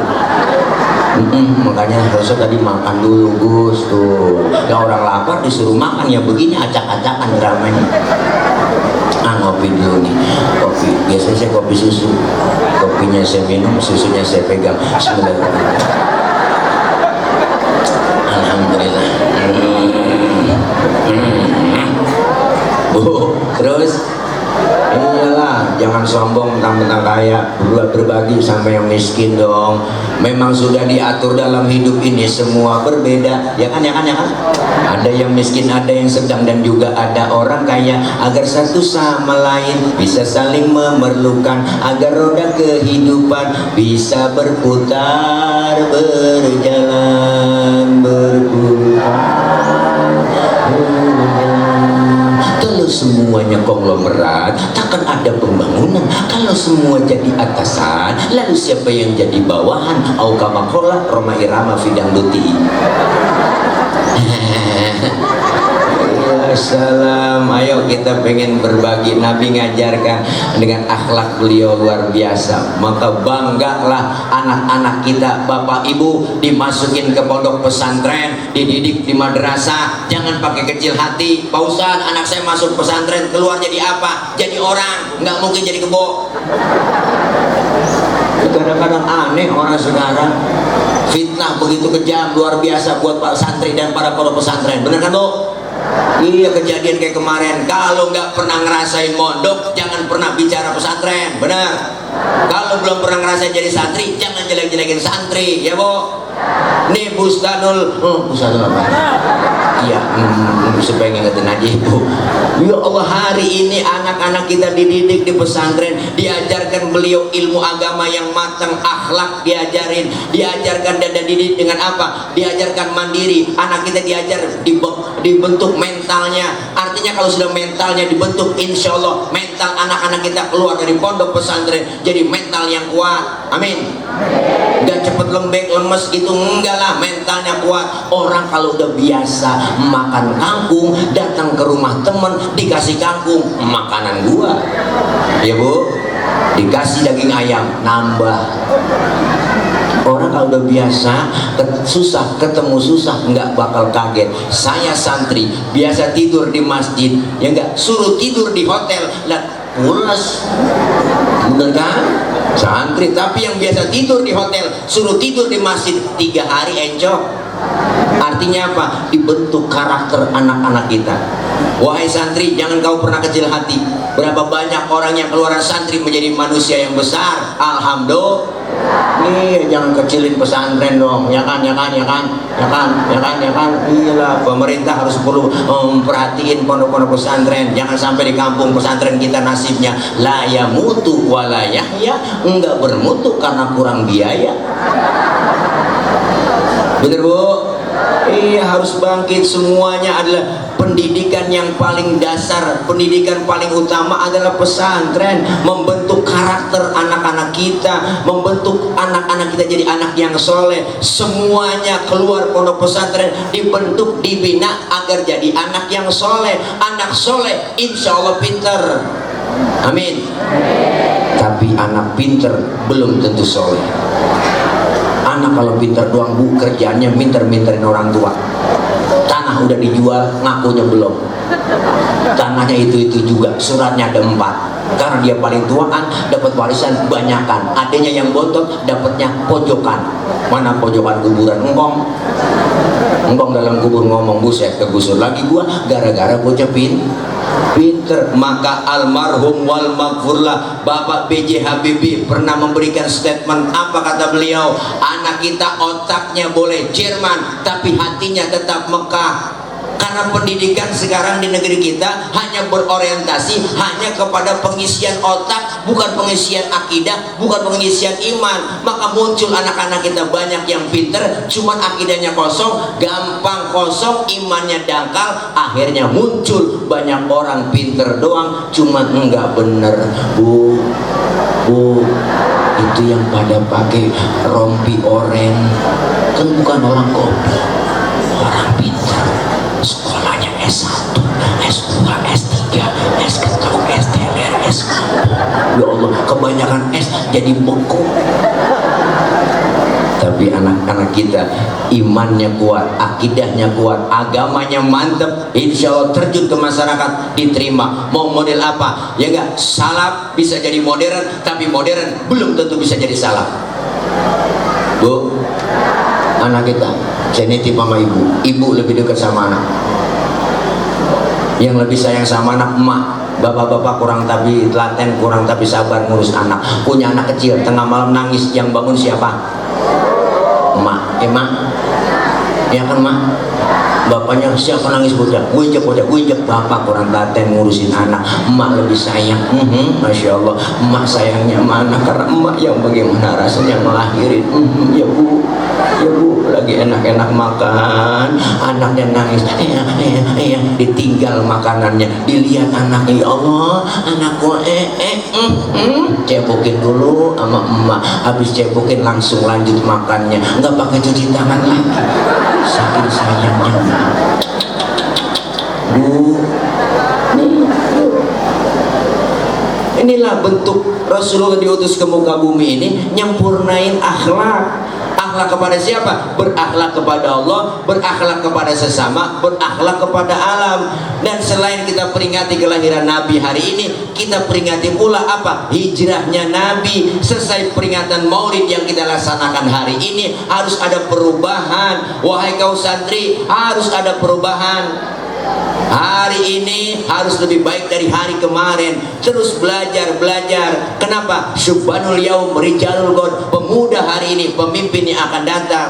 S1: Makanya Rasul tadi makan dulu Gus tuh. Ya orang lapar disuruh makan ya begini, acak-acakan dramanya. Ngopi dulu nih, kopi. Biasanya saya kopi susu, kopinya saya minum, susunya saya pegang. Bismillahirrahmanirrahim. Alhamdulillah. Terus iyalah, jangan sombong mentang-mentang kaya, berbagi sama yang miskin dong. Memang sudah diatur dalam hidup ini semua berbeda, ya kan, ya kan, ya kan. Ada yang miskin, ada yang sedang, dan juga ada orang kaya, agar satu sama lain bisa saling memerlukan, agar roda kehidupan bisa berputar, berjalan, berputar. Kalau semuanya konglomerat, takkan ada pembangunan. Kalau semua jadi atasan, lalu siapa yang jadi bawahan? Au kama qala Roma Irama Fidang Duti. Salam, ayo kita pengen berbagi. Nabi ngajarkan dengan akhlak beliau luar biasa. Maka banggalah anak-anak kita, bapak ibu, dimasukin ke pondok pesantren, dididik di madrasah. Jangan pakai kecil hati. Pak Ustadz, anak saya masuk pesantren, keluar jadi apa? Jadi orang, nggak mungkin jadi kebo. Kadang-kadang aneh orang sekarang. Fitnah begitu kejam, luar biasa buat pak santri dan para pondok pesantren. Benar kan, Bu? Iya, kejadian kayak kemarin. Kalau nggak pernah ngerasain mondok, jangan pernah bicara pesantren. Benar. Kalau belum pernah ngerasain jadi santri, jangan jelek-jelekin santri, ya Bu. Nih Bustanul, Bustanul apa? Iya, supaya ngingetin aja Ibu. Ya Allah, hari ini anak-anak kita dididik di pesantren, diajarkan beliau ilmu agama yang matang, akhlak diajarkan dan dididik dengan apa? Diajarkan mandiri. Anak kita diajar dibentuk mentalnya. Artinya kalau sudah mentalnya dibentuk, insya Allah mental anak-anak kita keluar dari pondok pesantren jadi mental yang kuat. Amin. Gak cepet lembek lemes gitu, enggak lah, mentalnya kuat. Orang kalau udah biasa makan kangkung, datang ke rumah temen dikasih kangkung, makanan gua, ya Bu, dikasih daging ayam, nambah. Orang kalau udah biasa susah ketemu susah, nggak bakal kaget. Saya santri biasa tidur di masjid, ya nggak, suruh tidur di hotel lah pulas, bener kan? Santri tapi yang biasa tidur di hotel suruh tidur di masjid 3 hari encok. Artinya apa? Dibentuk karakter anak-anak kita. Wahai santri, jangan kau pernah kecil hati. Berapa banyak orang yang keluar santri menjadi manusia yang besar. Alhamdulillah. Nih, jangan kecilin pesantren dong, ya kan, ya kan, ya kan, ya kan, ya kan, ya kan. Iyalah, pemerintah harus perlu memperhatiin pondok-pondok pesantren. Jangan sampai di kampung pesantren kita nasibnya la ya mutu wala yahya, enggak bermutu karena kurang biaya. Bener Bu? Iya, harus bangkit. Semuanya adalah pendidikan yang paling dasar, pendidikan paling utama adalah pesantren. Membentuk karakter anak-anak kita, membentuk anak-anak kita jadi anak yang soleh. Semuanya keluar pondok pesantren dibentuk, dibina agar jadi anak yang soleh. Anak soleh insya Allah pinter. Amin. Tapi anak pinter belum tentu soleh. Anak kalau pinter doang Bu, kerjaannya minter-minterin orang tua. Tanah udah dijual, ngakunya belum. Tanahnya itu juga, suratnya ada 4. Karena dia paling tuaan, dapat warisan banyakan. Adanya yang bontot, dapatnya pojokan. Mana pojokan kuburan? Engkong dalam kubur ngomong, buset kegusur lagi gua gara-gara bocah pinter. Maka almarhum wal maghfurlah Bapak B.J. Habibie pernah memberikan statement. Apa kata beliau? Anak kita otaknya boleh Jerman tapi hatinya tetap Mekah. Karena pendidikan sekarang di negeri kita hanya berorientasi hanya kepada pengisian otak, bukan pengisian akidah, bukan pengisian iman. Maka muncul anak-anak kita banyak yang pinter, cuman akidahnya kosong, gampang kosong, imannya dangkal. Akhirnya muncul banyak orang pinter doang, cuman enggak bener. Bu, itu yang pada pakai rompi oren kan bukan orang goblok, orang pinter. Sekolahnya S1, S2, S3, S1, SDLR, S2. Ya Allah, kebanyakan S jadi beku. Tapi anak-anak kita imannya kuat, akidahnya kuat, agamanya mantep, insya Allah terjun ke masyarakat, diterima. Mau model apa? Ya enggak, salaf bisa jadi modern, tapi modern belum tentu bisa jadi salaf. Bu, anak kita, saya nitip sama ibu lebih dekat sama anak. Yang lebih sayang sama anak emak, Bapak-bapak kurang tapi telaten, kurang tapi sabar ngurus anak. Punya anak kecil tengah malam nangis, yang bangun siapa? Emak. Emak ya kan mak? Bapaknya siapa nangis bocah? Gue injek bapak kurang telaten ngurusin anak. Emak lebih sayang. Masya Allah, emak sayangnya mana? Karena emak yang bagaimana rasanya melahirin. Ya bu, lagi enak-enak makan, anaknya nangis. Ditinggal makanannya, dilihat anaknya. Ya Allah, anakku cebokin dulu sama emak. Habis cebokin langsung lanjut makannya, nggak pakai cuci tangan lagi. Saking sayangnya. Bu, inilah bentuk Rasulullah diutus ke muka bumi ini, nyempurnain akhlak. Akhlak kepada siapa? Berakhlak kepada Allah, berakhlak kepada sesama, berakhlak kepada alam. Dan selain kita peringati kelahiran Nabi hari ini, kita peringati pula apa? Hijrahnya Nabi. Selesai peringatan Maulid yang kita laksanakan hari ini, harus ada perubahan. Wahai kau santri, harus ada perubahan. Hari ini harus lebih baik dari hari kemarin. Terus belajar. Kenapa? Subhanul yaum rijalul ghad. Pemuda hari ini, pemimpin yang akan datang.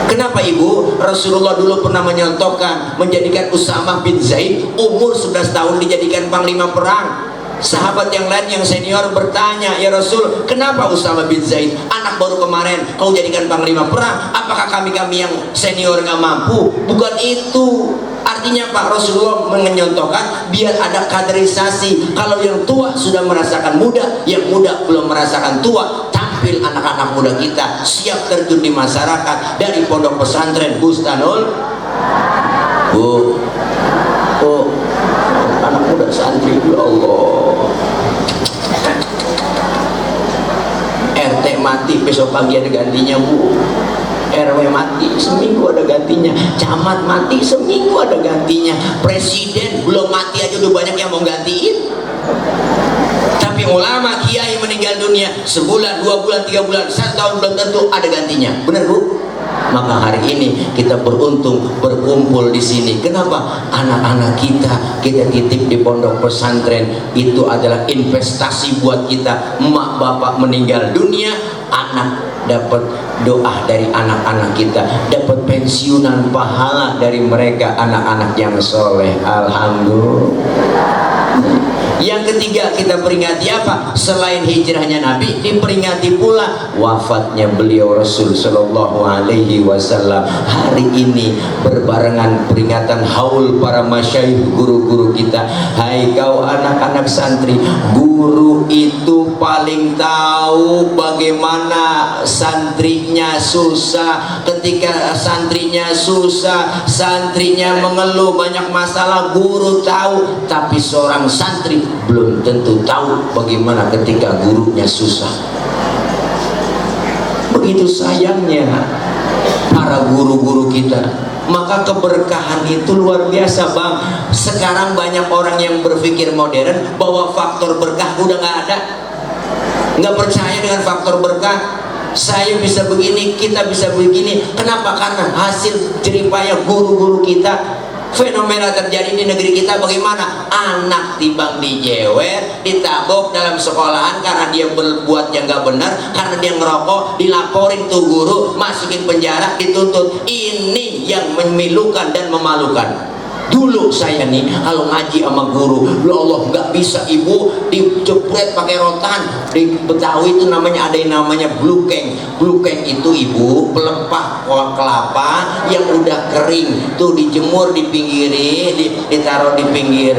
S1: Kenapa ibu? Rasulullah dulu pernah menyontohkan, menjadikan Usamah bin Zaid umur 11 tahun dijadikan panglima perang. Sahabat yang lain yang senior bertanya, ya Rasul, kenapa Usamah bin Zaid, anak baru kemarin kau jadikan panglima perang? Apakah kami yang senior nggak mampu? Bukan itu. Artinya Pak, Rasulullah menyontohkan biar ada kaderisasi. Kalau yang tua sudah merasakan muda, yang muda belum merasakan tua. Tampil anak-anak muda kita siap terjun di masyarakat. Dari pondok pesantren Bustanul, anak muda santri, ya Allah. RT mati, besok pagi ada gantinya bu. RW mati, seminggu ada gantinya. Camat mati, seminggu ada gantinya. Presiden belum mati aja udah banyak yang mau gantiin. Tapi ulama, kiai meninggal dunia sebulan, 2 bulan, 3 bulan, 1 tahun belum tentu ada gantinya. Benar bu? Maka hari ini kita beruntung berkumpul di sini. Kenapa? Anak-anak kita titip di pondok pesantren. Itu adalah investasi buat kita. Emak bapak meninggal dunia, anak dapat doa dari anak-anak kita, dapat pensiunan pahala dari mereka, anak-anak yang soleh. Alhamdulillah. Yang ketiga kita peringati apa? Selain hijrahnya Nabi, diperingati pula wafatnya beliau Rasul Sallallahu Alaihi Wasallam. Hari ini berbarengan peringatan haul para masyayikh, guru-guru kita. Hai kau anak-anak santri, guru itu paling tahu bagaimana santrinya susah. Ketika santrinya susah, santrinya mengeluh banyak masalah, guru tahu. Tapi seorang santri belum tentu tahu bagaimana ketika gurunya susah. Begitu sayangnya para guru-guru kita. Maka keberkahan itu luar biasa bang. Sekarang banyak orang yang berpikir modern bahwa faktor berkah udah nggak ada, nggak percaya dengan faktor berkah. Saya bisa begini, kita bisa begini. Kenapa? Karena hasil jeripaya guru-guru kita. Fenomena terjadi di negeri kita bagaimana? Anak timbang dijewer, ditabok dalam sekolahan karena dia berbuat yang gak benar, karena dia ngerokok, dilaporin tuh guru, masukin penjara, dituntut. Ini yang memilukan dan memalukan. Dulu saya nih kalau ngaji sama guru, ya Allah nggak bisa ibu dijepret pakai rotan. Di Betawi itu namanya ada yang namanya blukeng. Blukeng itu ibu pelepah kelapa yang udah kering tuh dijemur di pinggiri, ditaruh di pinggir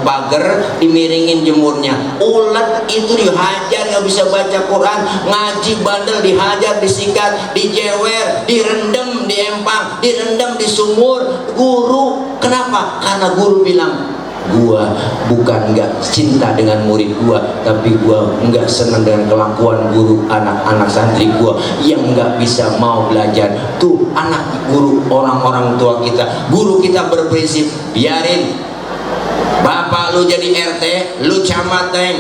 S1: pagar, dimiringin jemurnya. Ulet itu dihajar nggak bisa baca Quran, ngaji bandel dihajar, disikat, dijewer, direndam, diempang, direndam di sumur. Guru kenapa? Karena guru bilang, gua bukan nggak cinta dengan murid gua, tapi gua nggak senang dengan kelakuan guru anak-anak santri gua yang nggak bisa mau belajar. Tuh anak guru, orang-orang tua kita, guru kita berprinsip, biarin bapak lu jadi RT, lu camat teng.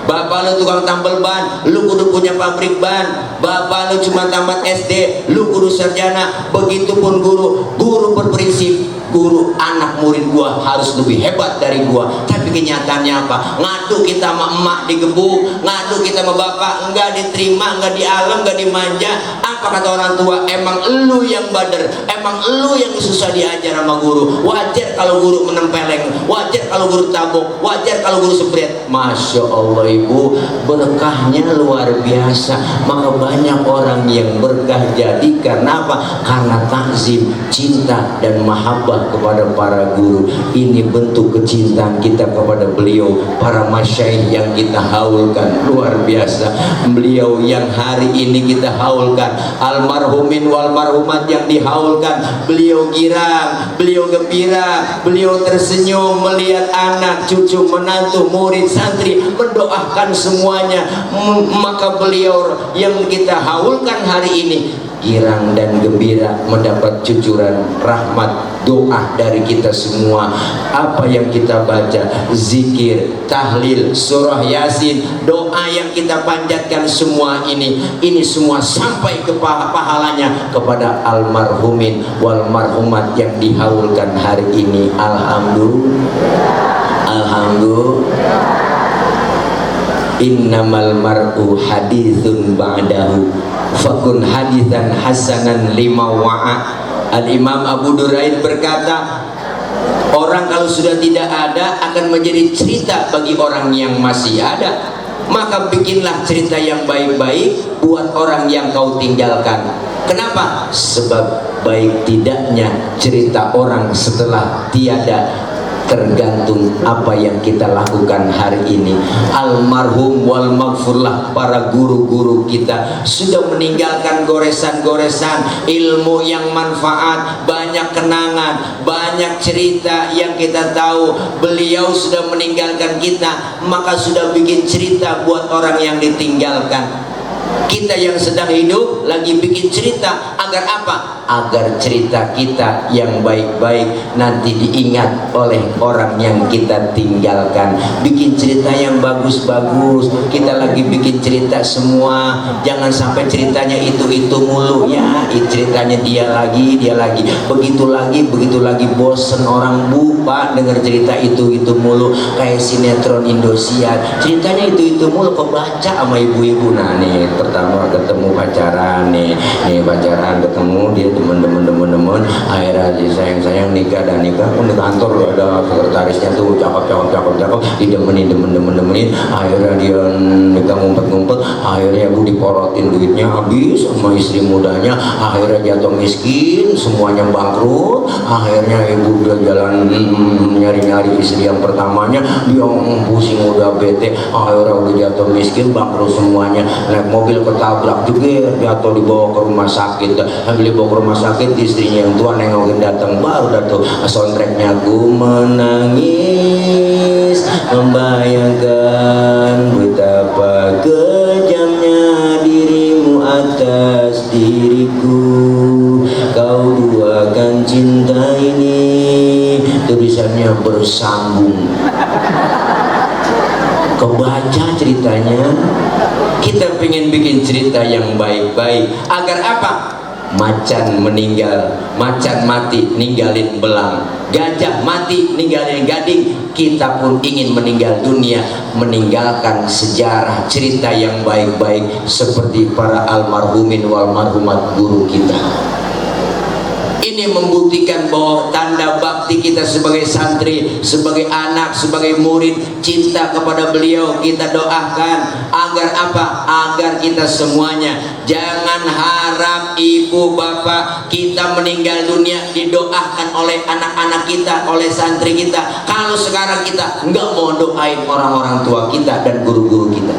S1: Bapak lu tukang tambal ban, lu kudu punya pabrik ban. Bapak lu cuma tamat SD, lu kudu sarjana. Begitupun guru. Guru berprinsip, guru anak murid gua harus lebih hebat dari gua. Tapi kenyataannya apa? Ngadu kita sama emak digebuk, ngadu kita sama bapak enggak diterima, enggak dialam, enggak dimanja. Apa kata orang tua? Emang elu yang bader, emang elu yang susah diajar sama guru. Wajar kalau guru menempeleng, wajar kalau guru tabok, wajar kalau guru sebret. Masya Allah ibu, berkahnya luar biasa. Maka banyak orang yang berkah jadi karena apa? Karena takzim, cinta dan mahabbah kepada para guru. Ini bentuk kecintaan kita kepada beliau, para masyaikh yang kita haulkan luar biasa. Beliau yang hari ini kita haulkan, almarhumin wal marhumat yang dihaulkan. Beliau girang, beliau gembira, beliau tersenyum melihat anak, cucu, menantu, murid, santri mendoakan semuanya. Maka beliau yang kita haulkan hari ini girang dan gembira mendapat cucuran rahmat doa dari kita semua. Apa yang kita baca, zikir, tahlil, surah yasin, doa yang kita panjatkan semua ini semua sampai ke pahalanya kepada almarhumin wal marhumat yang dihaulkan hari ini. Alhamdulillah. Innamal mar'u hadithun ba'dahu fakun hadithan hasanan lima wa'a. Al-Imam Abu Duraid berkata, orang kalau sudah tidak ada akan menjadi cerita bagi orang yang masih ada. Maka bikinlah cerita yang baik-baik buat orang yang kau tinggalkan. Kenapa? Sebab baik tidaknya cerita orang setelah tiada tergantung apa yang kita lakukan hari ini. Almarhum wal maghfurlah para guru-guru kita sudah meninggalkan goresan-goresan ilmu yang manfaat, banyak kenangan, banyak cerita yang kita tahu. Beliau sudah meninggalkan kita, maka sudah bikin cerita buat orang yang ditinggalkan. Kita yang sedang hidup lagi bikin cerita agar apa? Agar cerita kita yang baik-baik nanti diingat oleh orang yang kita tinggalkan. Bikin cerita yang bagus-bagus. Kita lagi bikin cerita semua. Jangan sampai ceritanya itu mulu ya. Ceritanya dia lagi. Begitu lagi bosen orang bu pak dengar cerita itu mulu. Kayak sinetron Indosiar. Ceritanya itu mulu kebaca sama ibu-ibu. Nah nih pertama ketemu pacaran nih pacaran ketemu dia demen akhirnya sayang nikah pun di kantor ada sekretarisnya tuh cakep didemenin akhirnya dia nikah ngumpet akhirnya bu diporotin duitnya habis sama istri mudanya, akhirnya jatuh miskin, semuanya bangkrut. Akhirnya ibu udah jalan nyari istri yang pertamanya, dia pusing udah bete, akhirnya udah jatuh miskin, bangkrut semuanya. Naik mobil ketabrak juga, jatuh dibawa ke rumah sakit. Dibawa ke rumah sakit, istrinya yang tua nengokin datang, baru tuh soundtracknya ku menangis membayangkan betapa kejamnya dirimu atas diriku, kau duakan cinta ini. Tulisannya bersambung, kebaca ceritanya. Kita pengen bikin cerita yang baik-baik agar apa? Macan meninggal, macan mati ninggalin belang, gajah mati ninggalin gading. Kita pun ingin meninggal dunia meninggalkan sejarah cerita yang baik-baik seperti para almarhumin wal marhumat guru kita. Ini membuktikan bahwa tanda bakti kita sebagai santri, sebagai anak, sebagai murid, cinta kepada beliau. Kita doakan agar apa? Agar kita semuanya jangan harap ibu bapak kita meninggal dunia didoakan oleh anak-anak kita, oleh santri kita. Kalau sekarang kita nggak mau doain orang-orang tua kita dan guru-guru kita.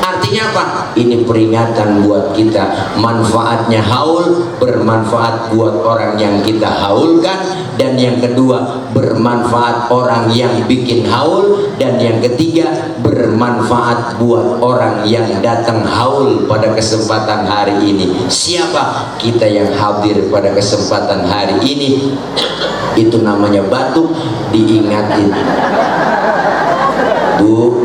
S1: Artinya apa? Ini peringatan buat kita. Manfaatnya haul, bermanfaat buat orang yang kita haulkan. Dan yang kedua, bermanfaat orang yang bikin haul. Dan yang ketiga, bermanfaat buat orang yang datang haul pada kesempatan hari ini. Siapa? Kita yang hadir pada kesempatan hari ini. Itu namanya batuk, diingatin. Bu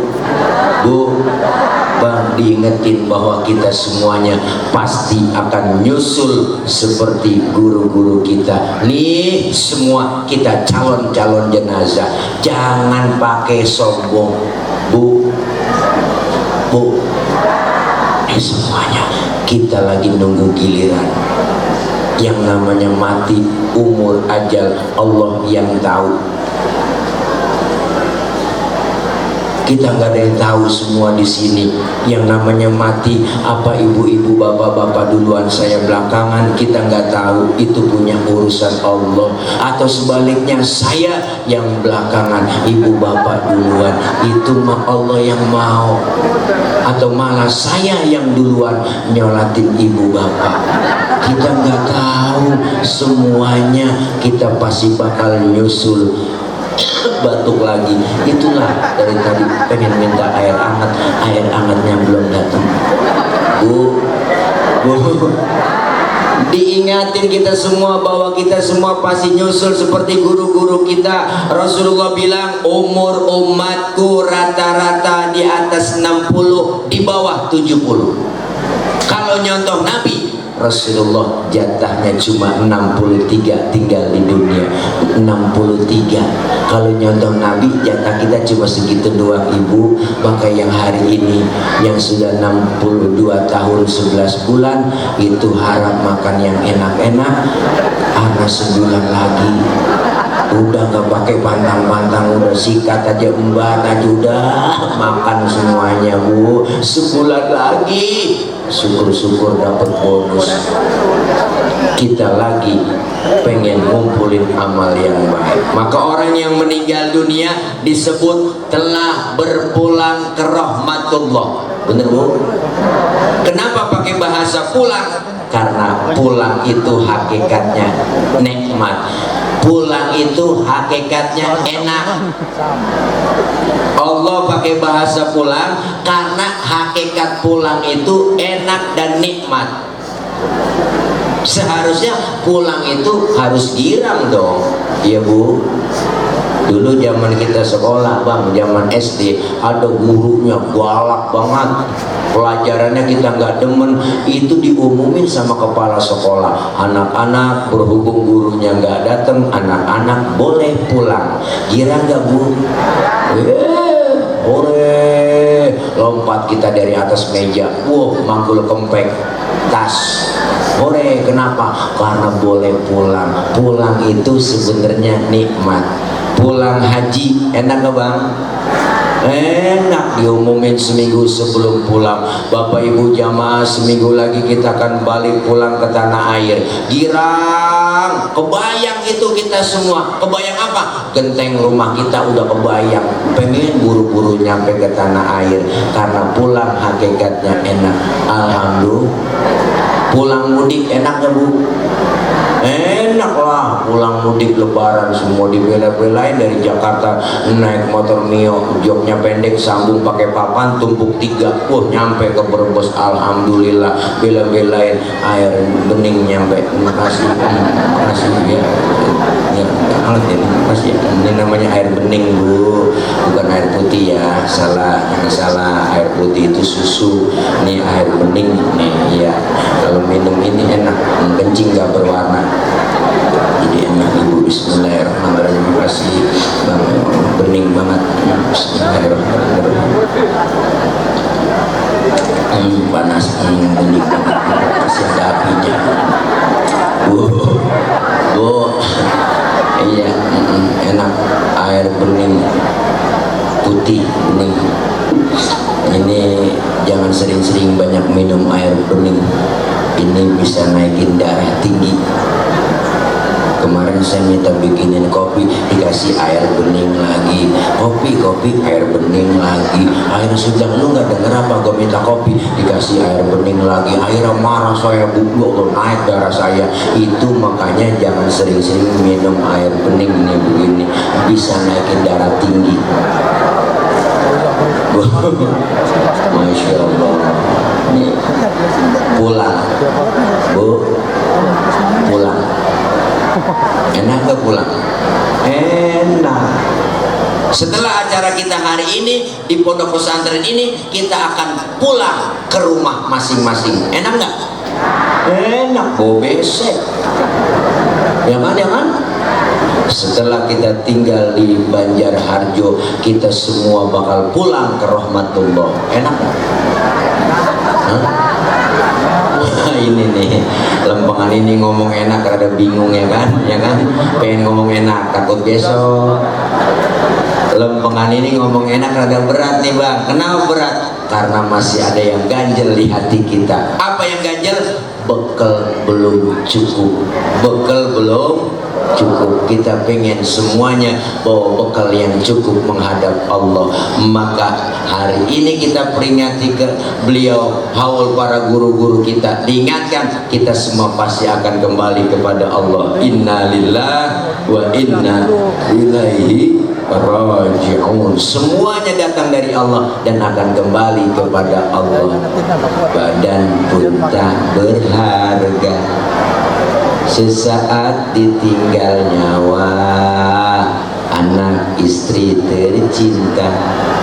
S1: Bang, diingetin bahwa kita semuanya pasti akan nyusul seperti guru-guru kita. Nih semua kita calon-calon jenazah. Jangan pakai sombong, Bu. Semuanya kita lagi nunggu giliran. Yang namanya mati, umur, ajal, Allah yang tahu. Kita nggak ada yang tahu semua di sini. Yang namanya mati, apa ibu-ibu, bapak-bapak duluan, saya belakangan, kita nggak tahu. Itu punya urusan Allah. Atau sebaliknya, saya yang belakangan, ibu bapak duluan, itu mah Allah yang mau. Atau malah saya yang duluan nyolatin ibu bapak. Kita nggak tahu semuanya. Kita pasti bakal nyusul. Batuk lagi. Itulah dari tadi pengen minta air hangatnya belum datang. Bu, diingatin kita semua bahwa kita semua pasti nyusul seperti guru-guru kita. Rasulullah bilang umur umatku rata-rata di atas 60, di bawah 70. Kalau nyontoh Nabi, Rasulullah jatahnya cuma 63 tinggal di dunia. 63. Kalau nyontoh Nabi, jatah kita cuma segitu doang, ibu. Maka yang hari ini yang sudah 62 tahun 11 bulan itu harap makan yang enak-enak. Anak sebulan lagi udah nggak pakai pantang-pantang, udah sikat aja, embat aja, udah makan semuanya, Bu. Sebulan lagi syukur-syukur dapat bonus. Kita lagi pengen ngumpulin amal yang baik. Maka orang yang meninggal dunia disebut telah berpulang ke rahmatullah. Bener, Bu? Kenapa pakai bahasa pulang? Karena pulang itu hakikatnya nikmat. Pulang itu hakikatnya enak. Allah pakai bahasa pulang karena hakikat pulang itu enak dan nikmat. Seharusnya pulang itu harus girang dong. Iya, Bu. Dulu zaman kita sekolah, Bang, zaman SD, ada gurunya galak banget. Pelajarannya kita nggak demen, itu diumumin sama kepala sekolah. Anak-anak, berhubung gurunya nggak datang, anak-anak boleh pulang. Girang nggak, Bu? Ore, lompat kita dari atas meja. Manggul kempek, tas. Ore, kenapa? Karena boleh pulang. Pulang itu sebenarnya nikmat. Pulang haji enak gak, Bang? Enak, diumumin seminggu sebelum pulang. Bapak ibu jamaah, seminggu lagi kita akan balik pulang ke tanah air. Girang, kebayang itu kita semua. Kebayang apa? Genteng rumah kita udah kebayang. Pengen buru-buru nyampe ke tanah air. Karena pulang hakikatnya enak. Alhamdulillah. Pulang mudik enak gak, Bu? Enak lah, pulang mudik lebaran semua dibela-belain dari Jakarta naik motor Mio, joknya pendek, sambung pakai papan, tumpuk 3, nyampe ke Brebes. Alhamdulillah, bela-belain air bening nyampe. Makasih ya. Makasih. Ini namanya air bening, Bu, bukan air putih ya. Salah, jangan salah. Air putih itu susu. Ini air bening nih ya. Kalau minum ini enak, kencing gak berwarna. Jadi enak, Ibu. Bismillahirrahmanirrahim. Terima kasih, Bang. Bening banget. Bismillahirrahmanirrahim. Panas, bening banget. Masih ada apinya. Iya, enak. Air bening putih bening. Ini jangan sering-sering banyak minum air bening. Ini bisa naikin darah tinggi. Kemarin saya minta bikinin kopi, dikasih air bening lagi. Kopi, air bening lagi. Air sedang, lu nggak denger apa? Gue minta kopi, dikasih air bening lagi. Akhirnya marah saya, bubuk, naik darah saya. Itu makanya jangan sering-sering minum air bening nih begini. Bisa naikin darah tinggi. Masya Allah. Nih, pulang, Bu, pulang. Enak gak pulang? Enak. Setelah acara kita hari ini di pondok pesantren ini, kita akan pulang ke rumah masing-masing. Enak nggak? Enak, besek. Ya kan? Setelah kita tinggal di Banjarharjo, kita semua bakal pulang ke rahmatullah. Enak nggak? Ini nih, lempengan ini ngomong enak rada bingung ya kan? Pengen ngomong enak, takut besok. Lempengan ini ngomong enak rada berat nih bang. Kenapa berat? Karena masih ada yang ganjel di hati kita. Apa yang ganjel? Bekal belum cukup. Kita pengen semuanya bawa bekal yang cukup menghadap Allah. Maka hari ini kita peringati ke beliau, haul para guru-guru kita, diingatkan kita semua pasti akan kembali kepada Allah. Inna lillahi wa inna ilaihi raji'un. Semuanya datang dari Allah dan akan kembali kepada Allah. Badan pun tak berharga, sesaat ditinggal nyawa. Anak istri tercinta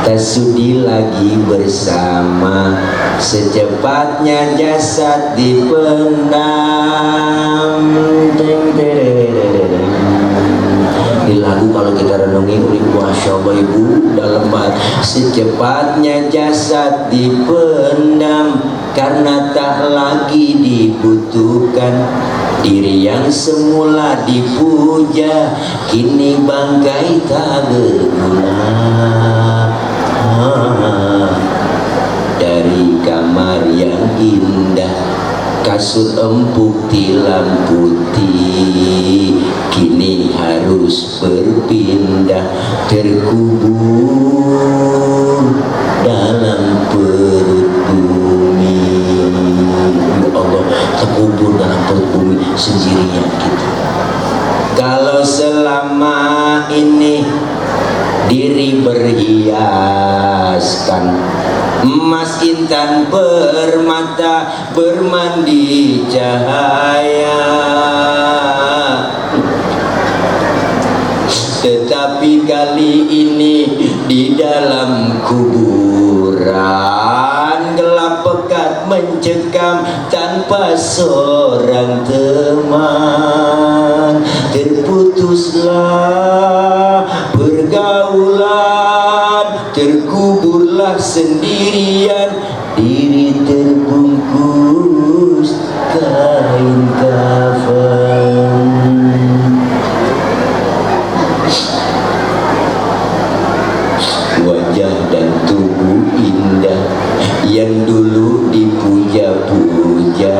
S1: tak sudi lagi bersama, secepatnya jasad dipendam. Ini lagu kalau kita renungi, masya Allah ibu, dalam banget. Secepatnya jasad dipendam karena tak lagi dibutuhkan. Diri yang semula dipuja kini bangkai tak berguna. Dari kamar yang indah, kasur empuk tilam putih, kini harus berpindah, terkubur dalam perut bumi. Ya Allah, terkubur dalam perut bumi sendirian kita. Kalau selama ini diri berhiaskan emas intan permata, bermandi cahaya, tetapi kali ini di dalam kuburan gelap pekat mencekam tanpa seorang teman. Terputuslah pergaulan, terkuburlah sendirian, diri terbungkus kain kafan. Wajah dan tubuh indah yang dulu dipuja-puja,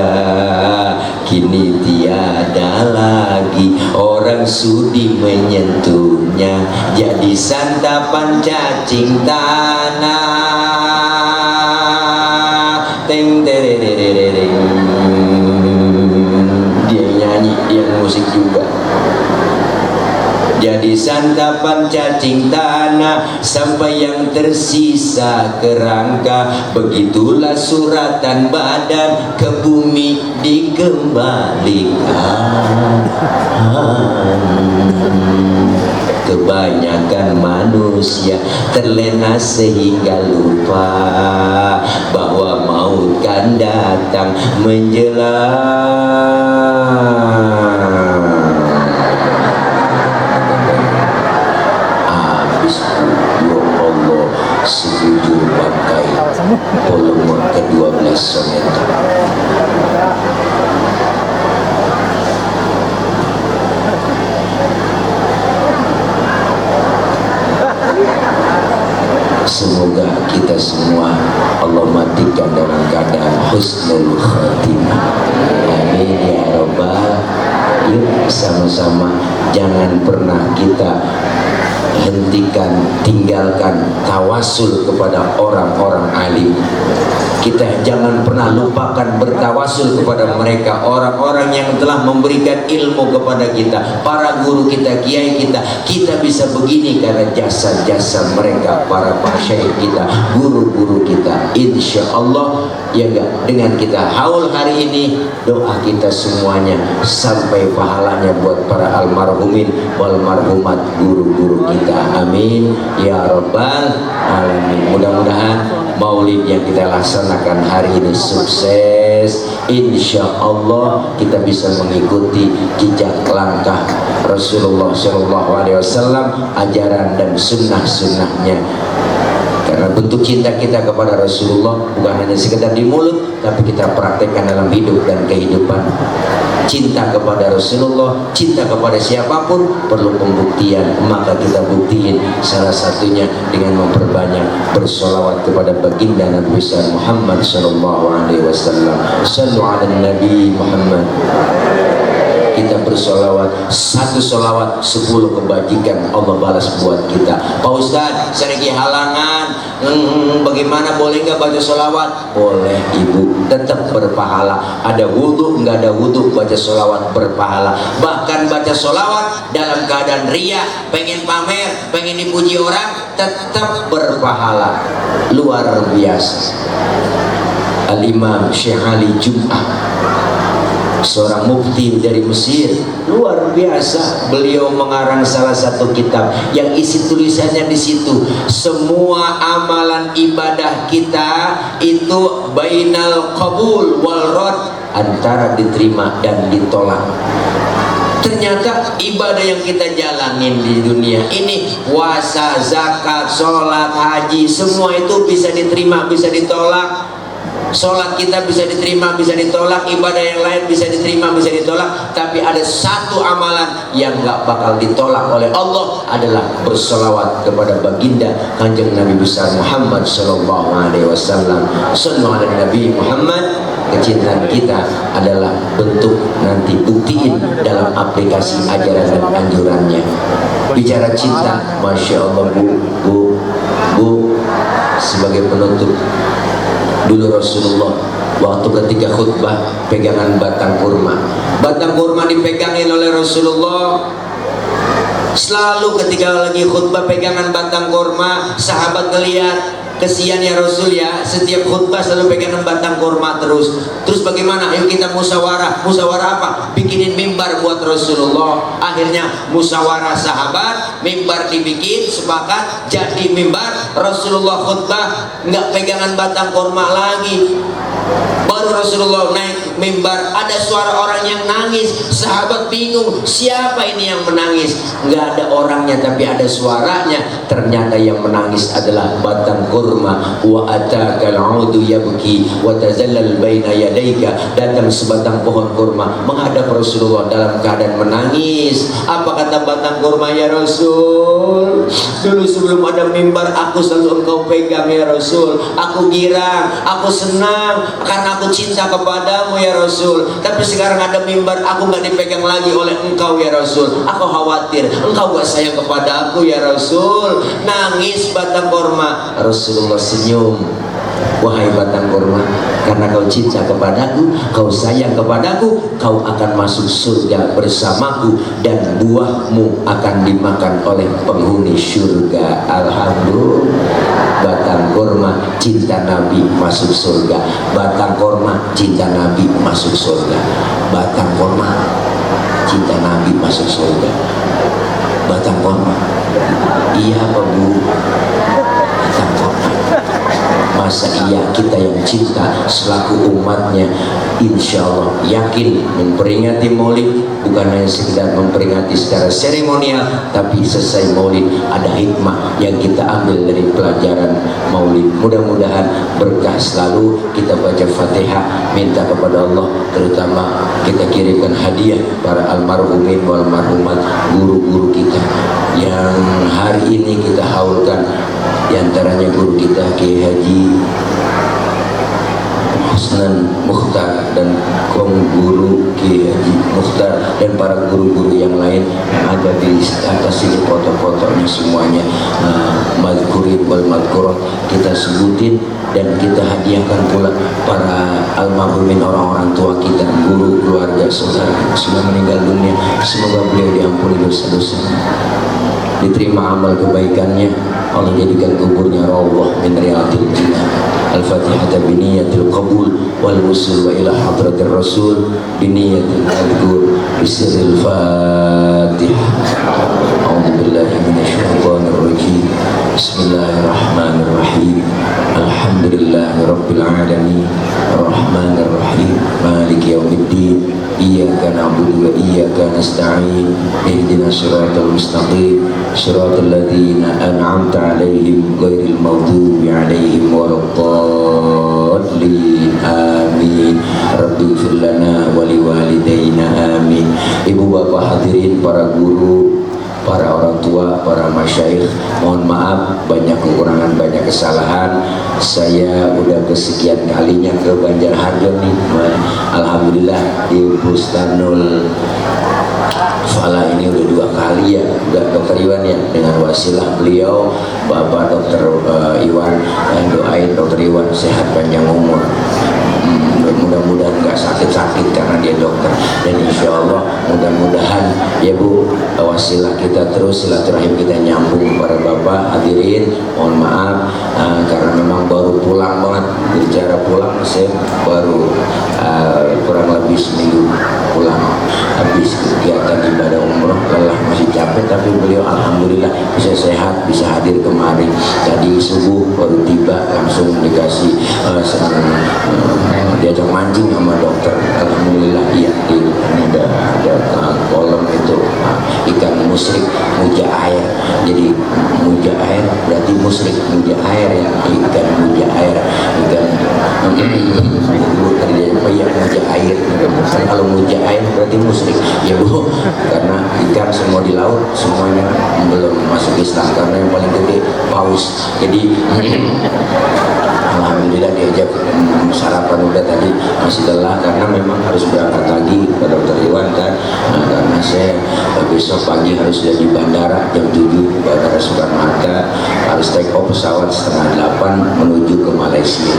S1: kini tiada lagi orang sudi menyentuhnya, jadi santapan cacing tanah. Teng terererereng. Dia nyanyi, dia musik juga. Jadi santapan cacing tanah sampai yang tersisa kerangka. Begitulah suratan badan ke bumi dikembalikan. Kebanyakan manusia terlena sehingga lupa bahwa maut kan datang menjelang. Sebujur bangkai, volume ke-12 soneta. Semoga kita semua Allah matikan dalam keadaan husnul khatimah. Amin ya rabbal. Yuk sama-sama, jangan pernah kita hentikan, tinggalkan tawasul kepada orang-orang alim. Kita jangan pernah lupakan bertawasul kepada mereka, orang-orang yang telah memberikan ilmu kepada kita, para guru kita, kiai kita. Kita bisa begini karena jasa-jasa mereka, para masyaikh kita, guru-guru kita. Insya Allah ya enggak, dengan kita haul hari ini, doa kita semuanya sampai pahalanya buat para almarhumin wal marhumat, guru-guru kita. kita. Amin ya rabbal alamin. Mudah-mudahan maulid yang kita laksanakan hari ini sukses. Insya Allah kita bisa mengikuti jejak langkah Rasulullah SAW, ajaran dan sunnah-sunnahnya. Karena bentuk cinta kita kepada Rasulullah bukan hanya sekedar di mulut, tapi kita praktekkan dalam hidup dan kehidupan. Cinta kepada Rasulullah, cinta kepada siapapun perlu pembuktian, maka kita buktiin salah satunya dengan memperbanyak bersolawat kepada baginda Nabi besar Muhammad SAW. Sallu ala Nabi Muhammad. Kita bersolawat, satu solawat 10 kebajikan Allah balas buat kita. Pak Ustadz, sedikit halangan, bagaimana, boleh nggak baca solawat? Boleh ibu, tetap berpahala. Ada wudhu, nggak ada wudhu, baca solawat berpahala. Bahkan baca solawat dalam keadaan ria, pengen pamer, pengen dipuji orang, tetap berpahala. Luar biasa. Al-Imam Syekh Ali Jum'ah, seorang mufti dari Mesir, luar biasa. Beliau mengarang salah satu kitab yang isi tulisannya di situ, semua amalan ibadah kita itu bainal qabul wal rad, antara diterima dan ditolak. Ternyata ibadah yang kita jalanin di dunia ini, puasa, zakat, sholat, haji, semua itu bisa diterima, bisa ditolak. Sholat kita bisa diterima, bisa ditolak. Ibadah yang lain bisa diterima, bisa ditolak. Tapi ada satu amalan yang gak bakal ditolak oleh Allah, adalah bersolawat kepada baginda Kanjeng Nabi besar Muhammad SAW. Sallu ala Nabi Muhammad. Kecintaan kita adalah bentuk, nanti buktiin dalam aplikasi ajaran dan anjurannya. Bicara cinta, Masya Allah bu, sebagai penutup, dulu Rasulullah waktu ketika khutbah pegangan batang kurma. Batang kurma dipegangin oleh Rasulullah. Selalu ketika lagi khutbah pegangan batang kurma, sahabat ngeliat, kesian ya Rasul ya, setiap khutbah selalu pegangan batang kurma terus. Terus bagaimana? Ayo kita musyawarah. Musyawarah apa? Bikinin mimbar buat Rasulullah. Akhirnya musyawarah sahabat, mimbar dibikin, sepakat jadi mimbar. Rasulullah khutbah nggak pegangan batang kurma lagi. Baru Rasulullah naik mimbar, ada suara orang yang nangis. Sahabat bingung, siapa ini yang menangis? Nggak ada orangnya, tapi ada suaranya. Ternyata yang menangis adalah batang kurma. Wa atakal audu yabki wa tazallal baina yadayka. Datang sebatang pohon kurma menghadap Rasulullah dalam keadaan menangis. Apa kata batang kurma? Ya Rasul, dulu sebelum ada mimbar aku selalu engkau pegang ya Rasul. Aku girang, aku senang karena aku cinta kepadamu ya Rasul. Tapi sekarang ada mimbar, aku gak dipegang lagi oleh engkau ya Rasul. Aku khawatir engkau gak sayang kepada aku ya Rasul. Nangis batang kurma. Rasulullah senyum. Wahai batang kurma, karena kau cinta kepadaku, kau sayang kepadaku, kau akan masuk surga bersamaku, dan buahmu akan dimakan oleh penghuni surga. Alhamdulillah. Batang kurma cinta Nabi masuk surga. Batang kurma cinta Nabi masuk surga. Batang kurma cinta Nabi masuk surga. Batang kurma. Iya apa bu? Batang kurma. Masa iya kita yang cinta selaku umatnya, insya Allah yakin memperingati maulid bukan hanya sekedar memperingati secara seremonial, tapi selesai maulid ada hikmah yang kita ambil dari pelajaran maulid. Mudah-mudahan berkah selalu. Kita baca Fatihah, minta kepada Allah, terutama kita kirimkan hadiah para almarhumin wal marhumat, guru-guru kita yang hari ini kita haulkan. Di antaranya guru kita Kiai Haji Hasnan Mukhtar dan guru Kiai Haji Mukhtar dan para guru-guru yang lain yang ada di atas ini, foto-fotonya semuanya madhkurin wal madhkurat kita sebutin, dan kita hadiahkan pula para almarhumin, orang-orang tua kita, guru, keluarga, saudara yang sudah meninggal dunia. Semoga beliau diampuni dosa-dosanya, diterima amal kebaikannya, Allah jadikan kuburnya rawdah min riyadil jannah. Al-Fatihah biniyatil qabul wal wusul wa ila hadratir rasul biniyatil madhkur bisirril Fatihah. A'udzu billahi minasyaitonir amin. Ihdinas siratal mustaqim siratal ladzina an'amta 'alaihim ghairil maghdubi 'alaihim waladdallin amin. Rabbi ighfir lana wa liwalidayna amin. Ibu bapak hadirin, para guru, para orang tua, para masyayikh, mohon maaf banyak kekurangan, banyak kesalahan. Saya udah kesekian kalinya ke Banjarharjo nih. Alhamdulillah di Bustanul Fala ini udah 2 kali ya, udah Dokter Iwan ya, dengan wasilah beliau Bapak Dokter Iwan, doain Dokter Iwan sehat panjang umur. Mudah-mudahan nggak sakit-sakit karena dia dokter, dan insya Allah mudah-mudahan ya Bu, wasilah kita terus, silaturahim kita nyambung. Para bapak hadirin, mohon maaf karena memang baru pulang banget. Bicara pulang, saya baru kurang lebih seminggu pulang habis kegiatan ibadah umroh, lelah masih capek, tapi beliau alhamdulillah bisa sehat, bisa hadir kemari. Tadi subuh baru tiba, langsung dikasih diajak mancing sama dokter. Alhamdulillah iya, ini ada kolam itu ikan musrik muja air. Jadi muja air berarti musrik, muja air ya, ikan muja air, ikan tadi apa ya, muja air. Kalau muja air berarti musrik ya Bu, karena ikan semua di laut semuanya belum masuk Islam, karena yang paling gede paus. Jadi alhamdulillah diajak sarapan udah tadi, masih lelah karena memang harus berangkat lagi ke Dokter Iwan kan. Karena saya besok pagi harus sudah di bandara jam 7, Bandara Soekarno-Hatta, harus take off pesawat setengah 8 menuju ke Malaysia.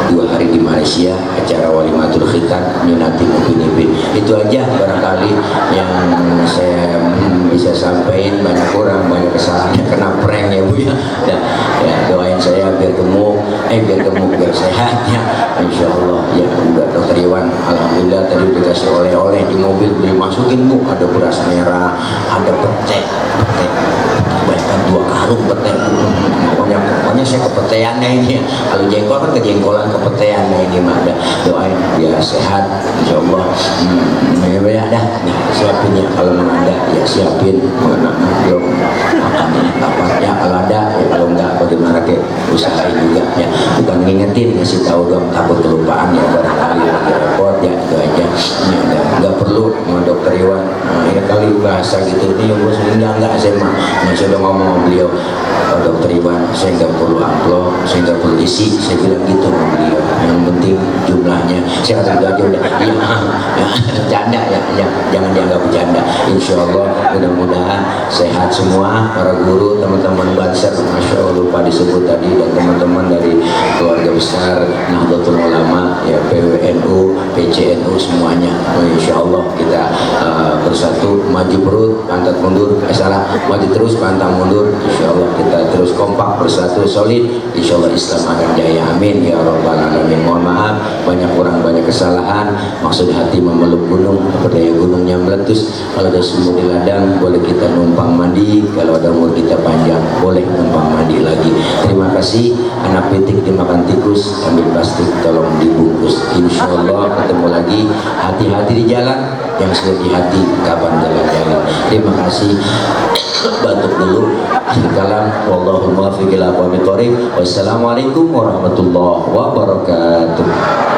S1: 2 hari di Malaysia, acara Walimatul Khitan, nyunatin Upin-Ipin. Itu aja barangkali yang saya bisa sampaikan. Banyak orang, banyak kesalahannya, kena prank ya Bu ya. Ya doain saya biar gemuk, biar sehat ya, insya Allah ya. Udah Dokter Iwan alhamdulillah tadi dikasih oleh-oleh di mobil, beli masukin Bu, ada beras merah, ada pete bahkan 2 karung pete. Pokoknya saya kepeteannya ini ya. Kalau jengkol kan kejengkolan, kepeteannya ini mah. Doain biar sehat insya Allah. Ya dah, siapin ya, kalau memang ada ya siapin. Belum makan ini kapan ya, kalau ada ya, kalau enggak bagaimana ke usahain juga ya, bukan ngingetin, ngasih tahu dong, takut kelupaan ya, barangkali lagi repot ya, itu aja ya. Enggak perlu sama Dokter Iwan ya kali bahasa gitu ini ya bos, enggak saya mah masih udah ngomong sama beliau, Dokter Iwan saya enggak perlu amplop, saya enggak perlu isi, saya bilang gitu sama beliau, yang penting jumlahnya. Saya kata aja udah ya, bercanda ya, jangan dianggap bercanda. Insya Allah mudah-mudahan sehat semua para guru, teman-teman Banser, Masya Allah lupa disebut tadi, dan teman-teman dari keluarga besar Nahdlatul Ulama ya, PWNU, PCNU semuanya. Insya Allah kita bersatu, maju perut, pantat mundur, maju terus, pantang mundur. Insya Allah kita terus kompak, bersatu, solid. Insya Allah Islam akan jaya, amin ya Rabbal Alamin. Mohon maaf banyak orang, banyak kesalahan, maksud hati memeluk gunung, daya gunungnya meletus. Kalau ada sumur di ladang boleh kita numpang mandi, kalau ada umur kita panjang boleh numpang mandi lagi. Terima kasih. Anak pitik dimakan tikus, ambil plastik tolong dibungkus. Insya Allah ketemu lagi. Hati-hati di jalan, yang sudah di hati kapan jalan-jalan. Terima kasih. Batuk dulu. Kalam wallahul muwaffiq ila aqwamit thoriq. Wassalamualaikum warahmatullahi wabarakatuh.